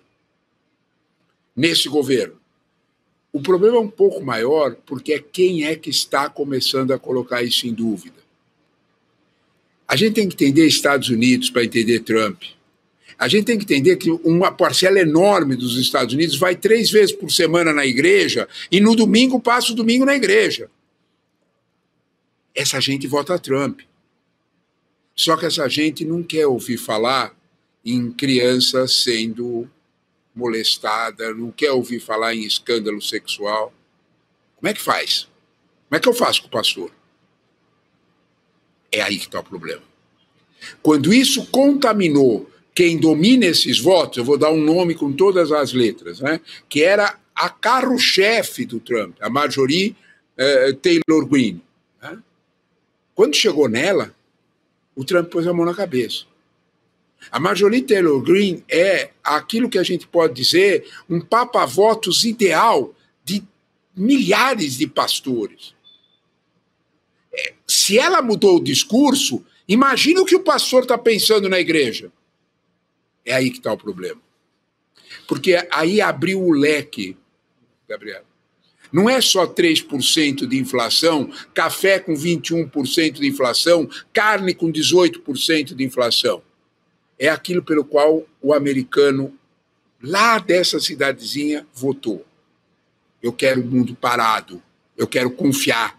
nesse governo. O problema é um pouco maior, porque quem é que está começando a colocar isso em dúvida? A gente tem que entender Estados Unidos para entender Trump. A gente tem que entender que uma parcela enorme dos Estados Unidos vai 3 vezes por semana na igreja e no domingo passa o domingo na igreja. Essa gente vota Trump. Só que essa gente não quer ouvir falar em criança sendo molestada, não quer ouvir falar em escândalo sexual. Como é que faz? Como é que eu faço com o pastor? É aí que está o problema. Quando isso contaminou quem domina esses votos, eu vou dar um nome com todas as letras, né? Que era a carro-chefe do Trump, a Marjorie Taylor Greene. Né? Quando chegou nela, o Trump pôs a mão na cabeça. A Marjorie Taylor Greene é aquilo que a gente pode dizer um papa-votos ideal de milhares de pastores. Se ela mudou o discurso, imagina o que o pastor está pensando na igreja. É aí que está o problema. Porque aí abriu o leque, Gabriel. Não é só 3% de inflação, café com 21% de inflação, carne com 18% de inflação. É aquilo pelo qual o americano, lá dessa cidadezinha, votou. Eu quero o mundo parado, eu quero confiar,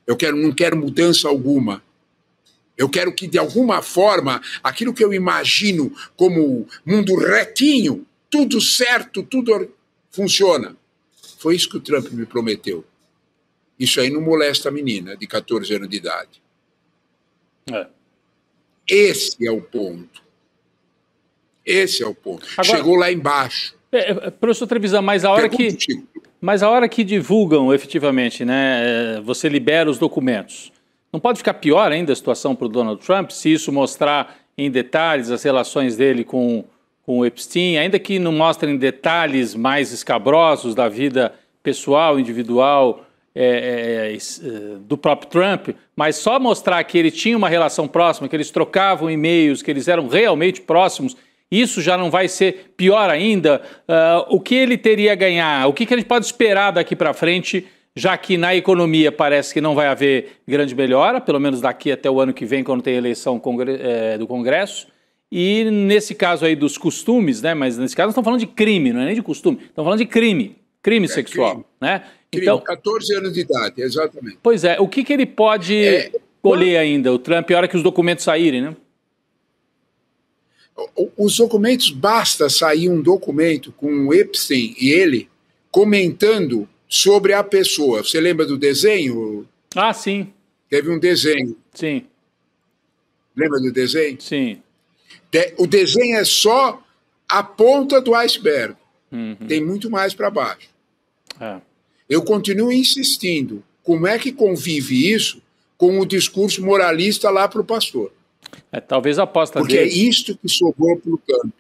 não quero mudança alguma. Eu quero que, de alguma forma, aquilo que eu imagino como mundo retinho, tudo certo, tudo funciona. Foi isso que o Trump me prometeu. Isso aí não molesta a menina de 14 anos de idade. Esse é o ponto. Esse é o ponto. Agora, chegou lá embaixo. Professor Trevisan, mas a hora que divulgam efetivamente, né, você libera os documentos, não pode ficar pior ainda a situação para o Donald Trump se isso mostrar em detalhes as relações dele com o Epstein, ainda que não mostrem detalhes mais escabrosos da vida pessoal, individual do próprio Trump, mas só mostrar que ele tinha uma relação próxima, que eles trocavam e-mails, que eles eram realmente próximos, isso já não vai ser pior ainda? O que ele teria a ganhar? O que a gente pode esperar daqui para frente, já que na economia parece que não vai haver grande melhora, pelo menos daqui até o ano que vem, quando tem eleição do Congresso, e nesse caso aí dos costumes, né? Mas nesse caso nós estamos falando de crime, não é nem de costume, estamos falando de crime sexual, crime. Né? Crime, então, 14 anos de idade, exatamente. Pois é, o que ele pode colher ainda, o Trump, a hora que os documentos saírem, né? Os documentos, basta sair um documento com o Epstein e ele comentando sobre a pessoa. Você lembra do desenho? Ah, sim. Teve um desenho. Sim. Lembra do desenho? Sim. O desenho é só a ponta do iceberg. Uhum. Tem muito mais para baixo. Eu continuo insistindo. Como é que convive isso com o discurso moralista lá para o pastor? Talvez a aposta Porque dele... é isto que sobrou para o Trump.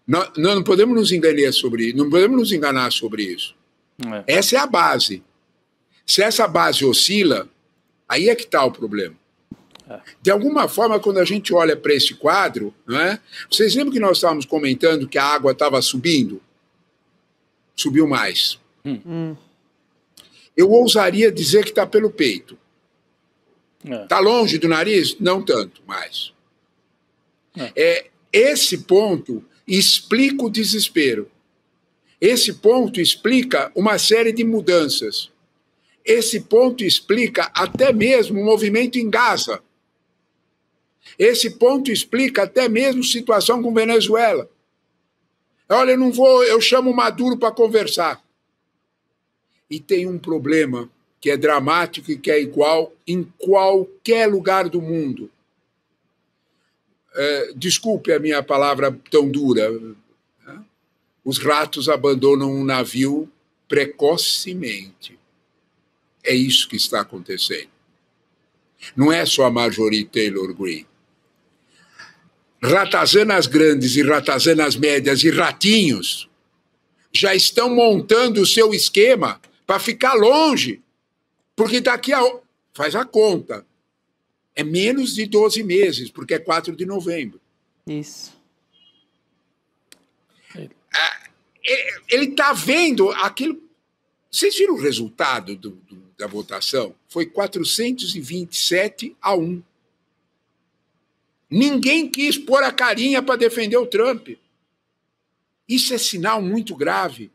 Nós não podemos nos enganar sobre isso. Não podemos nos enganar sobre isso. Essa é a base. Se essa base oscila, aí é que está o problema. De alguma forma, quando a gente olha para esse quadro, não é? Vocês lembram que nós estávamos comentando que a água estava subindo? Subiu mais. Eu ousaria dizer que está pelo peito. Está longe do nariz? Não tanto, mais. Esse ponto explica o desespero. Esse ponto explica uma série de mudanças. Esse ponto explica até mesmo o movimento em Gaza. Esse ponto explica até mesmo situação com Venezuela. Olha, eu chamo o Maduro para conversar. E tem um problema que é dramático e que é igual em qualquer lugar do mundo. Desculpe a minha palavra tão dura. Os ratos abandonam um navio precocemente. É isso que está acontecendo. Não é só a Marjorie Taylor Greene. Ratazanas grandes e ratazanas médias e ratinhos já estão montando o seu esquema para ficar longe. Porque daqui faz a conta. É menos de 12 meses, porque é 4 de novembro. Isso. Ele está vendo aquilo... Vocês viram o resultado da votação? Foi 427-1. Ninguém quis pôr a carinha para defender o Trump. Isso é sinal muito grave.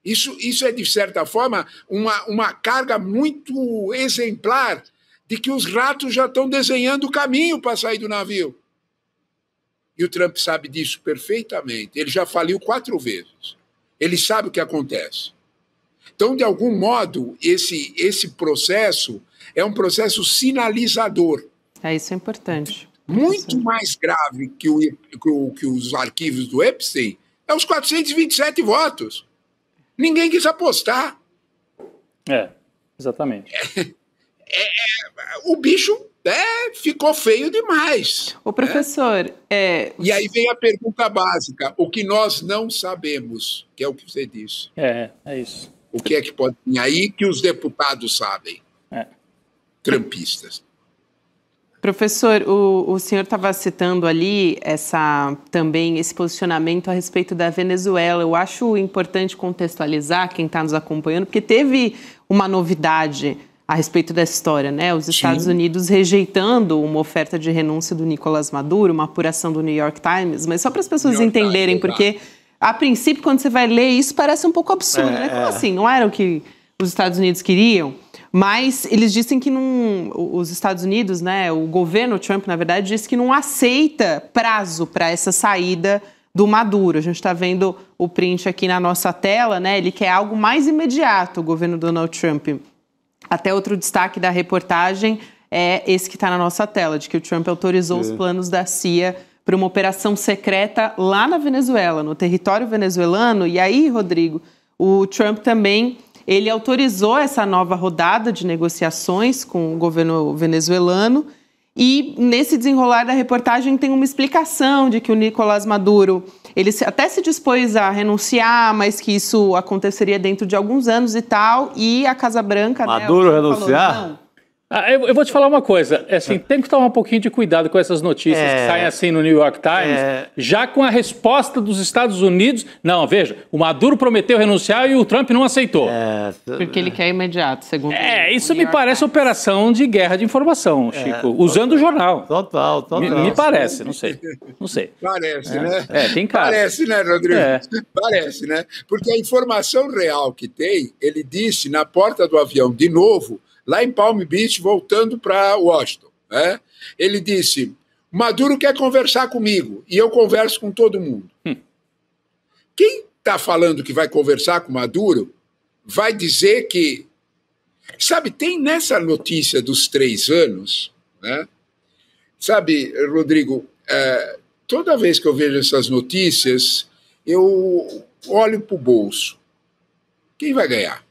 Isso é, de certa forma, uma carga muito exemplar de que os ratos já estão desenhando o caminho para sair do navio. E o Trump sabe disso perfeitamente. Ele já faliu 4 vezes. Ele sabe o que acontece. Então, de algum modo, esse processo é um processo sinalizador. Isso é importante. Muito mais grave que os arquivos do Epstein é os 427 votos. Ninguém quis apostar. Exatamente. O bicho ficou feio demais. Ô, professor... E aí vem a pergunta básica. O que nós não sabemos, que é o que você disse. É isso. O que é que pode vir aí que os deputados sabem? Trumpistas. Professor, o senhor estava citando ali também esse posicionamento a respeito da Venezuela. Eu acho importante contextualizar quem está nos acompanhando, porque teve uma novidade a respeito dessa história, né? Os Estados Unidos rejeitando uma oferta de renúncia do Nicolás Maduro, uma apuração do New York Times, mas só para as pessoas entenderem, porque a princípio, quando você vai ler isso, parece um pouco absurdo, né? Como assim? Não era o que os Estados Unidos queriam? Mas eles dizem que os Estados Unidos, né, o governo Trump, na verdade, disse que não aceita prazo para essa saída do Maduro. A gente está vendo o print aqui na nossa tela, né? Ele quer algo mais imediato, o governo Donald Trump. Até outro destaque da reportagem é esse que está na nossa tela, de que o Trump autorizou os planos da CIA para uma operação secreta lá na Venezuela, no território venezuelano. E aí, Rodrigo, o Trump também... Ele autorizou essa nova rodada de negociações com o governo venezuelano e, nesse desenrolar da reportagem, tem uma explicação de que o Nicolás Maduro, ele até se dispôs a renunciar, mas que isso aconteceria dentro de alguns anos e tal, e a Casa Branca... Maduro renunciar? Falou, não. Eu vou te falar uma coisa, assim, tem que tomar um pouquinho de cuidado com essas notícias que saem assim no New York Times, já com a resposta dos Estados Unidos. Não, veja, o Maduro prometeu renunciar e o Trump não aceitou. Porque ele quer imediato, segundo isso me parece operação de guerra de informação, Chico, usando o jornal. Total. Me parece, não sei. Parece, né? Tem cara. Parece, né, Rodrigo? Parece, né? Porque a informação real que tem, ele disse na porta do avião, de novo, lá em Palm Beach, voltando para Washington. Né? Ele disse, Maduro quer conversar comigo, e eu converso com todo mundo. Quem está falando que vai conversar com Maduro vai dizer que... Sabe, tem nessa notícia dos 3 anos, né? Sabe, Rodrigo, toda vez que eu vejo essas notícias, eu olho para o bolso. Quem vai ganhar?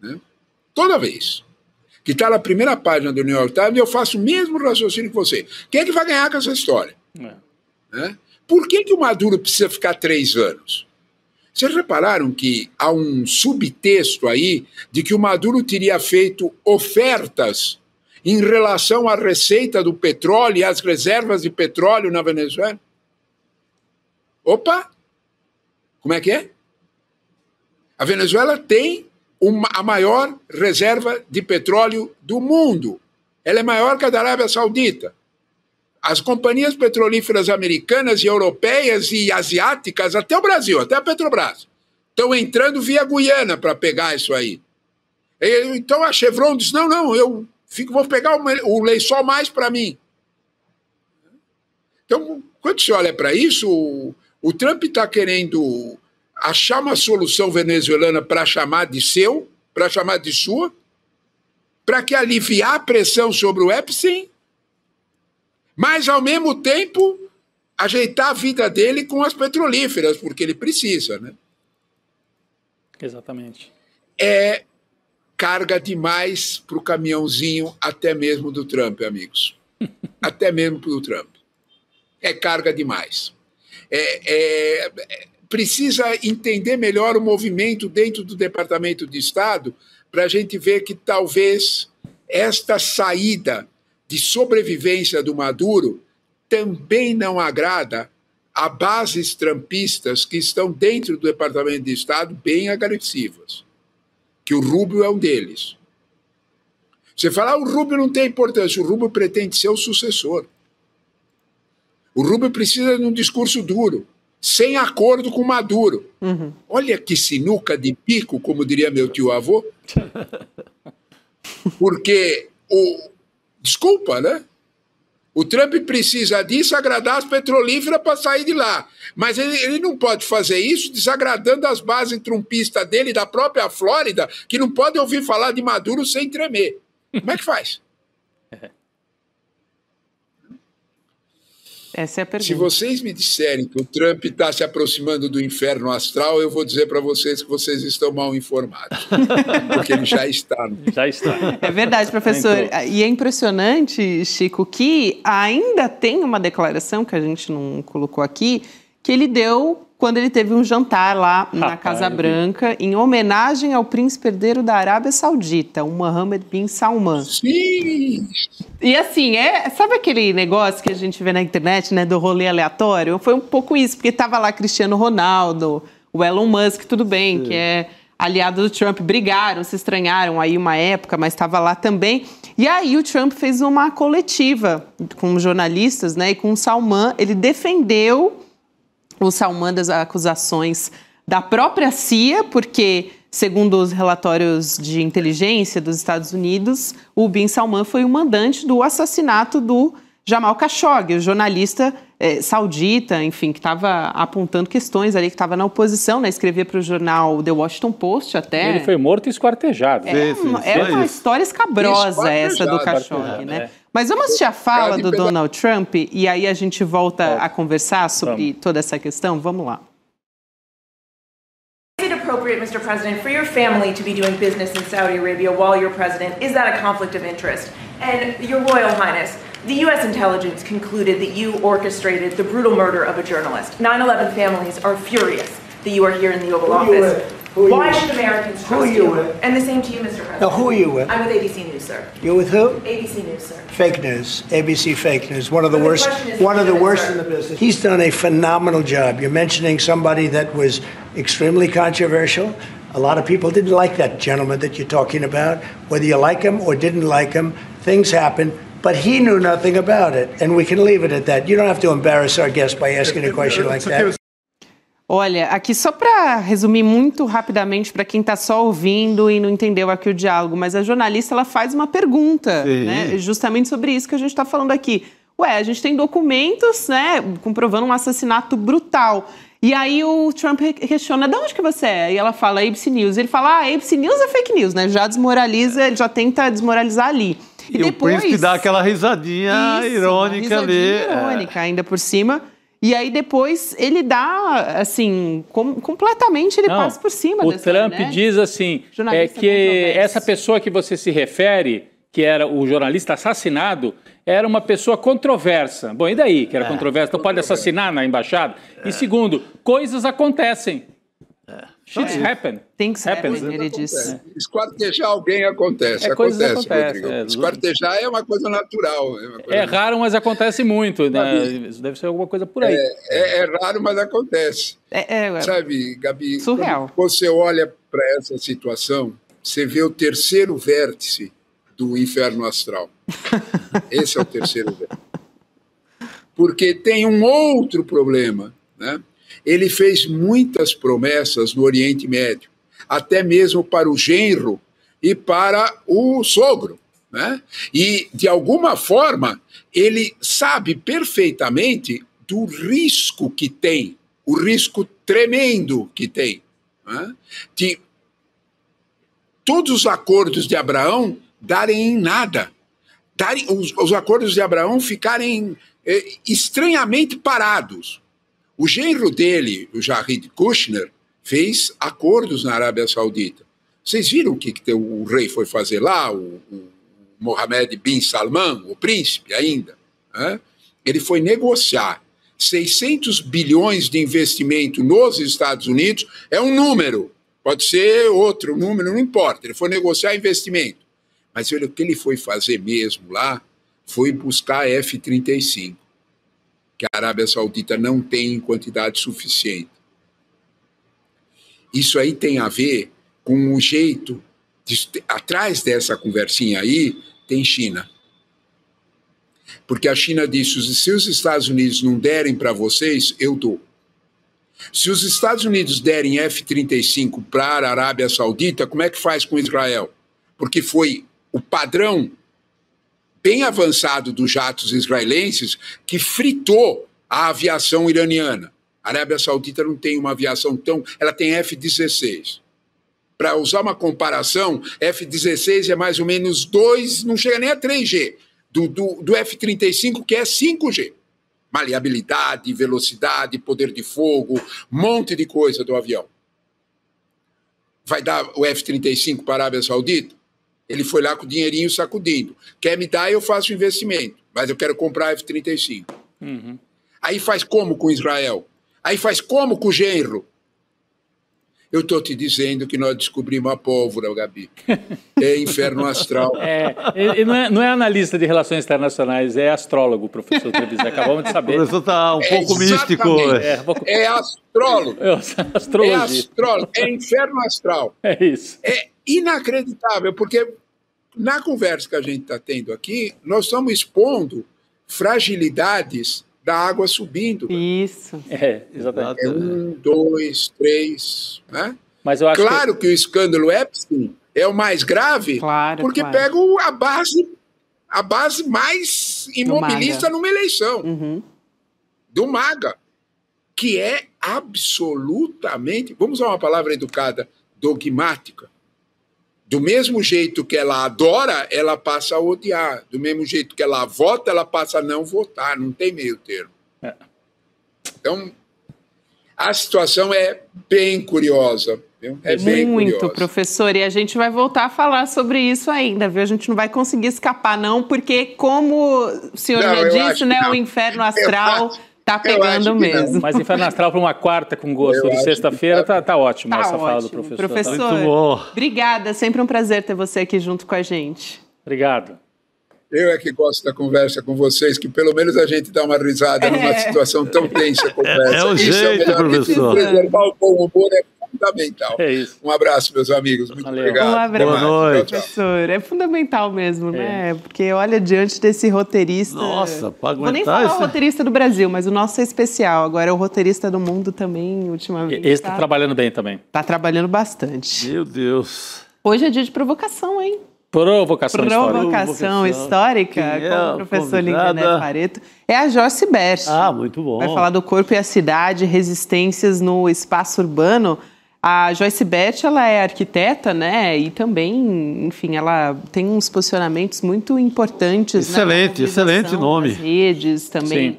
Né? Toda vez que está na primeira página do New York Times, eu faço o mesmo raciocínio que você. Quem é que vai ganhar com essa história? Né? Por que o Maduro precisa ficar 3 anos? Vocês repararam que há um subtexto aí de que o Maduro teria feito ofertas em relação à receita do petróleo e às reservas de petróleo na Venezuela? Opa! Como é que é? A Venezuela tem a maior reserva de petróleo do mundo. Ela é maior que a da Arábia Saudita. As companhias petrolíferas americanas e europeias e asiáticas, até o Brasil, até a Petrobras, estão entrando via Guiana para pegar isso aí. Então a Chevron disse, não, eu vou pegar o lençol mais para mim. Então, quando você olha para isso, o Trump está querendo achar uma solução venezuelana para chamar de seu, para chamar de sua, para que aliviar a pressão sobre o Epstein, mas, ao mesmo tempo, ajeitar a vida dele com as petrolíferas, porque ele precisa, né? Exatamente. É carga demais para o caminhãozinho, até mesmo do Trump, amigos. Até mesmo para o Trump. É carga demais. Precisa entender melhor o movimento dentro do Departamento de Estado para a gente ver que talvez esta saída de sobrevivência do Maduro também não agrada a bases trumpistas que estão dentro do Departamento de Estado bem agressivas, que o Rubio é um deles. Você fala, o Rubio não tem importância, o Rubio pretende ser o sucessor. O Rubio precisa de um discurso duro, sem acordo com Maduro. Olha que sinuca de pico, como diria meu tio-avô. Porque, desculpa, né? O Trump precisa disso, agradar as petrolíferas para sair de lá. Mas ele não pode fazer isso desagradando as bases trumpistas dele, da própria Flórida, que não podem ouvir falar de Maduro sem tremer. Como é que faz? Essa é a pergunta. Se vocês me disserem que o Trump está se aproximando do inferno astral, eu vou dizer para vocês que vocês estão mal informados. Porque ele já está. Já está. É verdade, professor. E é impressionante, Chico, que ainda tem uma declaração que a gente não colocou aqui, que ele deu quando ele teve um jantar lá na Casa Branca, em homenagem ao príncipe herdeiro da Arábia Saudita, o Mohammed bin Salman. Sim! E assim, sabe aquele negócio que a gente vê na internet, né, do rolê aleatório? Foi um pouco isso, porque tava lá Cristiano Ronaldo, o Elon Musk, tudo bem, que é aliado do Trump, brigaram, se estranharam aí uma época, mas estava lá também. E aí o Trump fez uma coletiva com jornalistas, né, e com o Salman, ele defendeu o Salman das acusações da própria CIA, porque, segundo os relatórios de inteligência dos Estados Unidos, o bin Salman foi o mandante do assassinato do Jamal Khashoggi, o jornalista saudita, enfim, que estava apontando questões ali, que estava na oposição, né, escrevia para o jornal The Washington Post até. Ele foi morto e esquartejado. É uma história escabrosa essa do Khashoggi, né? Mas vamos assistir a fala do Donald Trump e aí a gente volta a conversar sobre toda essa questão? Vamos lá. Is it appropriate, Mr. President, for your family to be doing business in Saudi Arabia while you're president? Is that a conflict of interest? And Your Royal Highness, the U.S. intelligence concluded that you orchestrated the brutal murder of a journalist. 9/11 families are furious that you are here in the Oval Office. Why should Americans trust you? And the same to you, Mr. President. Now, who are you with? I'm with ABC News, sir. You're with who? ABC News, sir. Fake news. ABC fake news. One of the worst in the business. He's done a phenomenal job. You're mentioning somebody that was extremely controversial. A lot of people didn't like that gentleman that you're talking about. Whether you like him or didn't like him, things happen. But he knew nothing about it. And we can leave it at that. You don't have to embarrass our guest by asking a question like that. Olha, aqui só para resumir muito rapidamente para quem está só ouvindo e não entendeu aqui o diálogo, mas a jornalista ela faz uma pergunta, né, justamente sobre isso que a gente está falando aqui. Ué, a gente tem documentos, né, comprovando um assassinato brutal. E aí o Trump questiona, de onde que você é? E ela fala, ABC News. Ele fala, ABC News é fake news, né? Já desmoraliza, ele já tenta desmoralizar ali. E depois, o príncipe dá aquela risadinha irônica ali. Irônica, ainda por cima. E aí depois ele dá, assim, completamente ele passa por cima dessa, o Trump, né? Diz assim, que essa pessoa que você se refere, que era o jornalista assassinado, era uma pessoa controversa. Bom, e daí que era controversa? Não pode assassinar na embaixada? E segundo, coisas acontecem. Shit's happen. Things happen, ele disse. Esquartejar alguém acontece. Acontece, Rodrigo. Esquartejar é uma coisa natural. É raro, mas acontece muito. Né? Isso deve ser alguma coisa por aí. É raro, mas acontece. Sabe, Gabi, surreal. Quando você olha para essa situação, você vê o terceiro vértice do inferno astral. Esse é o terceiro vértice. Porque tem um outro problema, né? Ele fez muitas promessas no Oriente Médio, até mesmo para o genro e para o sogro, né? E, de alguma forma, ele sabe perfeitamente do risco que tem, o risco tremendo que tem, né? De todos os acordos de Abraão darem em nada, os acordos de Abraão ficarem estranhamente parados. O genro dele, o Jared Kushner, fez acordos na Arábia Saudita. Vocês viram o que o rei foi fazer lá, o Mohammed bin Salman, o príncipe ainda? Né? Ele foi negociar 600 bilhões de investimento nos Estados Unidos, é um número, pode ser outro número, não importa. Ele foi negociar investimento. Mas olha, o que ele foi fazer mesmo lá foi buscar F-35. Que a Arábia Saudita não tem em quantidade suficiente. Isso aí tem a ver com o jeito... atrás dessa conversinha aí, tem China. Porque a China disse, se os Estados Unidos não derem para vocês, eu dou. Se os Estados Unidos derem F-35 para a Arábia Saudita, como é que faz com Israel? Porque foi o padrão bem avançado dos jatos israelenses que fritou a aviação iraniana. A Arábia Saudita não tem uma aviação tão... Ela tem F-16. Para usar uma comparação, F-16 é mais ou menos 2, não chega nem a 3G, do F-35, que é 5G. Maleabilidade, velocidade, poder de fogo, um monte de coisa do avião. Vai dar o F-35 para a Arábia Saudita? Ele foi lá com o dinheirinho sacudindo. Quer me dar, eu faço investimento, mas eu quero comprar F-35. Uhum. Aí faz como com Israel? Aí faz como com o genro? Eu estou te dizendo que nós descobrimos a pólvora, Gabi. É inferno astral. Ele não é analista de relações internacionais, é astrólogo, professor Trevisan. Acabamos de saber. O professor está um pouco místico. É astrólogo. Astrologia. É astrólogo. É inferno astral. É isso. É inacreditável, porque na conversa que a gente está tendo aqui, nós estamos expondo fragilidades da água subindo. Isso. Exatamente. 1, 2, 3, né? Mas eu acho claro que o escândalo Epstein é o mais grave, porque pega a base mais imobilista numa eleição. Do MAGA, que é absolutamente, vamos usar uma palavra educada, dogmática. Do mesmo jeito que ela adora, ela passa a odiar. Do mesmo jeito que ela vota, ela passa a não votar. Não tem meio termo. Então, a situação é bem curiosa. Viu? É bem muito, curiosa. Professor. E a gente vai voltar a falar sobre isso ainda, viu? A gente não vai conseguir escapar, não, porque, como o senhor já disse, né, o inferno astral... Tá pegando mesmo. Mas inferno astral para uma quarta com gosto de sexta-feira tá ótimo essa fala do professor. Professor, muito bom. Obrigada. Sempre um prazer ter você aqui junto com a gente. Obrigado. Eu é que gosto da conversa com vocês, que pelo menos a gente dá uma risada numa situação tão tensa como essa. É o jeito, professor. Preservar o bom humor é fundamental. É isso. Um abraço, meus amigos. Muito obrigado. Um abraço, boa noite, professor. É fundamental mesmo, né? Porque olha, diante desse roteirista... Nossa, para aguentar... Vou nem falar o roteirista do Brasil, mas o nosso é especial. Agora, o roteirista do mundo também, ultimamente... Esse está trabalhando bem também. Está trabalhando bastante. Meu Deus. Hoje é dia de provocação, hein? Provocação histórica, com o professor Lindenberg Pareto. É a Joyce Bert. Muito bom. Vai falar do corpo e a cidade, resistências no espaço urbano. A Joyce Bert, ela é arquiteta, né? E também, enfim, ela tem uns posicionamentos muito importantes. Excelente nome. Das redes também. Sim.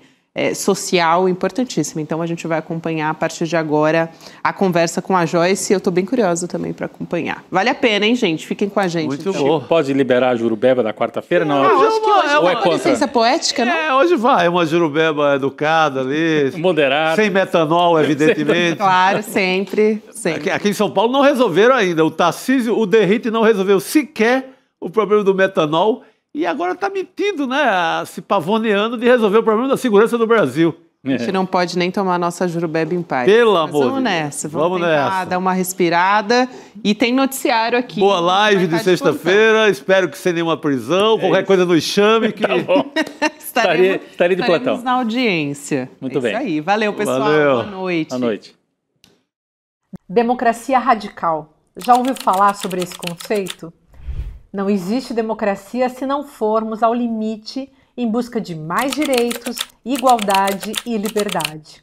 Social, importantíssimo. Então, a gente vai acompanhar, a partir de agora, a conversa com a Joyce. Eu estou bem curiosa também para acompanhar. Vale a pena, hein, gente? Fiquem com a gente. Muito bom. Pode liberar a Jurubeba da quarta-feira? Não, acho que hoje ou é contra? licença poética, não? Hoje vai. Uma Jurubeba educada ali. Moderada. Sem metanol, evidentemente. Claro, sempre. Aqui em São Paulo não resolveram ainda. O Tarcísio, o Derrite não resolveu sequer o problema do metanol. E agora está mentindo, né? Se pavoneando de resolver o problema da segurança do Brasil. A gente não pode nem tomar a nossa Jurubeba em paz. Pelo amor de Deus. Vamos nessa. Vamos tentar dar uma respirada. E tem noticiário aqui. Boa live de sexta-feira. Espero que sem nenhuma prisão. Qualquer coisa nos chame. Que... Tá bom. Estaria de plantão. Na audiência. Muito bem. Isso aí. Valeu, pessoal. Valeu. Boa noite. Boa noite. Democracia radical. Já ouviu falar sobre esse conceito? Não existe democracia se não formos ao limite em busca de mais direitos, igualdade e liberdade.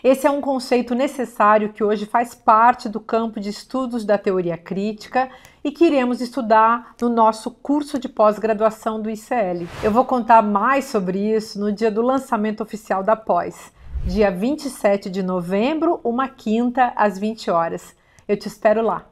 Esse é um conceito necessário que hoje faz parte do campo de estudos da teoria crítica e que iremos estudar no nosso curso de pós-graduação do ICL. Eu vou contar mais sobre isso no dia do lançamento oficial da pós, dia 27 de novembro, uma quinta, às 20 horas. Eu te espero lá.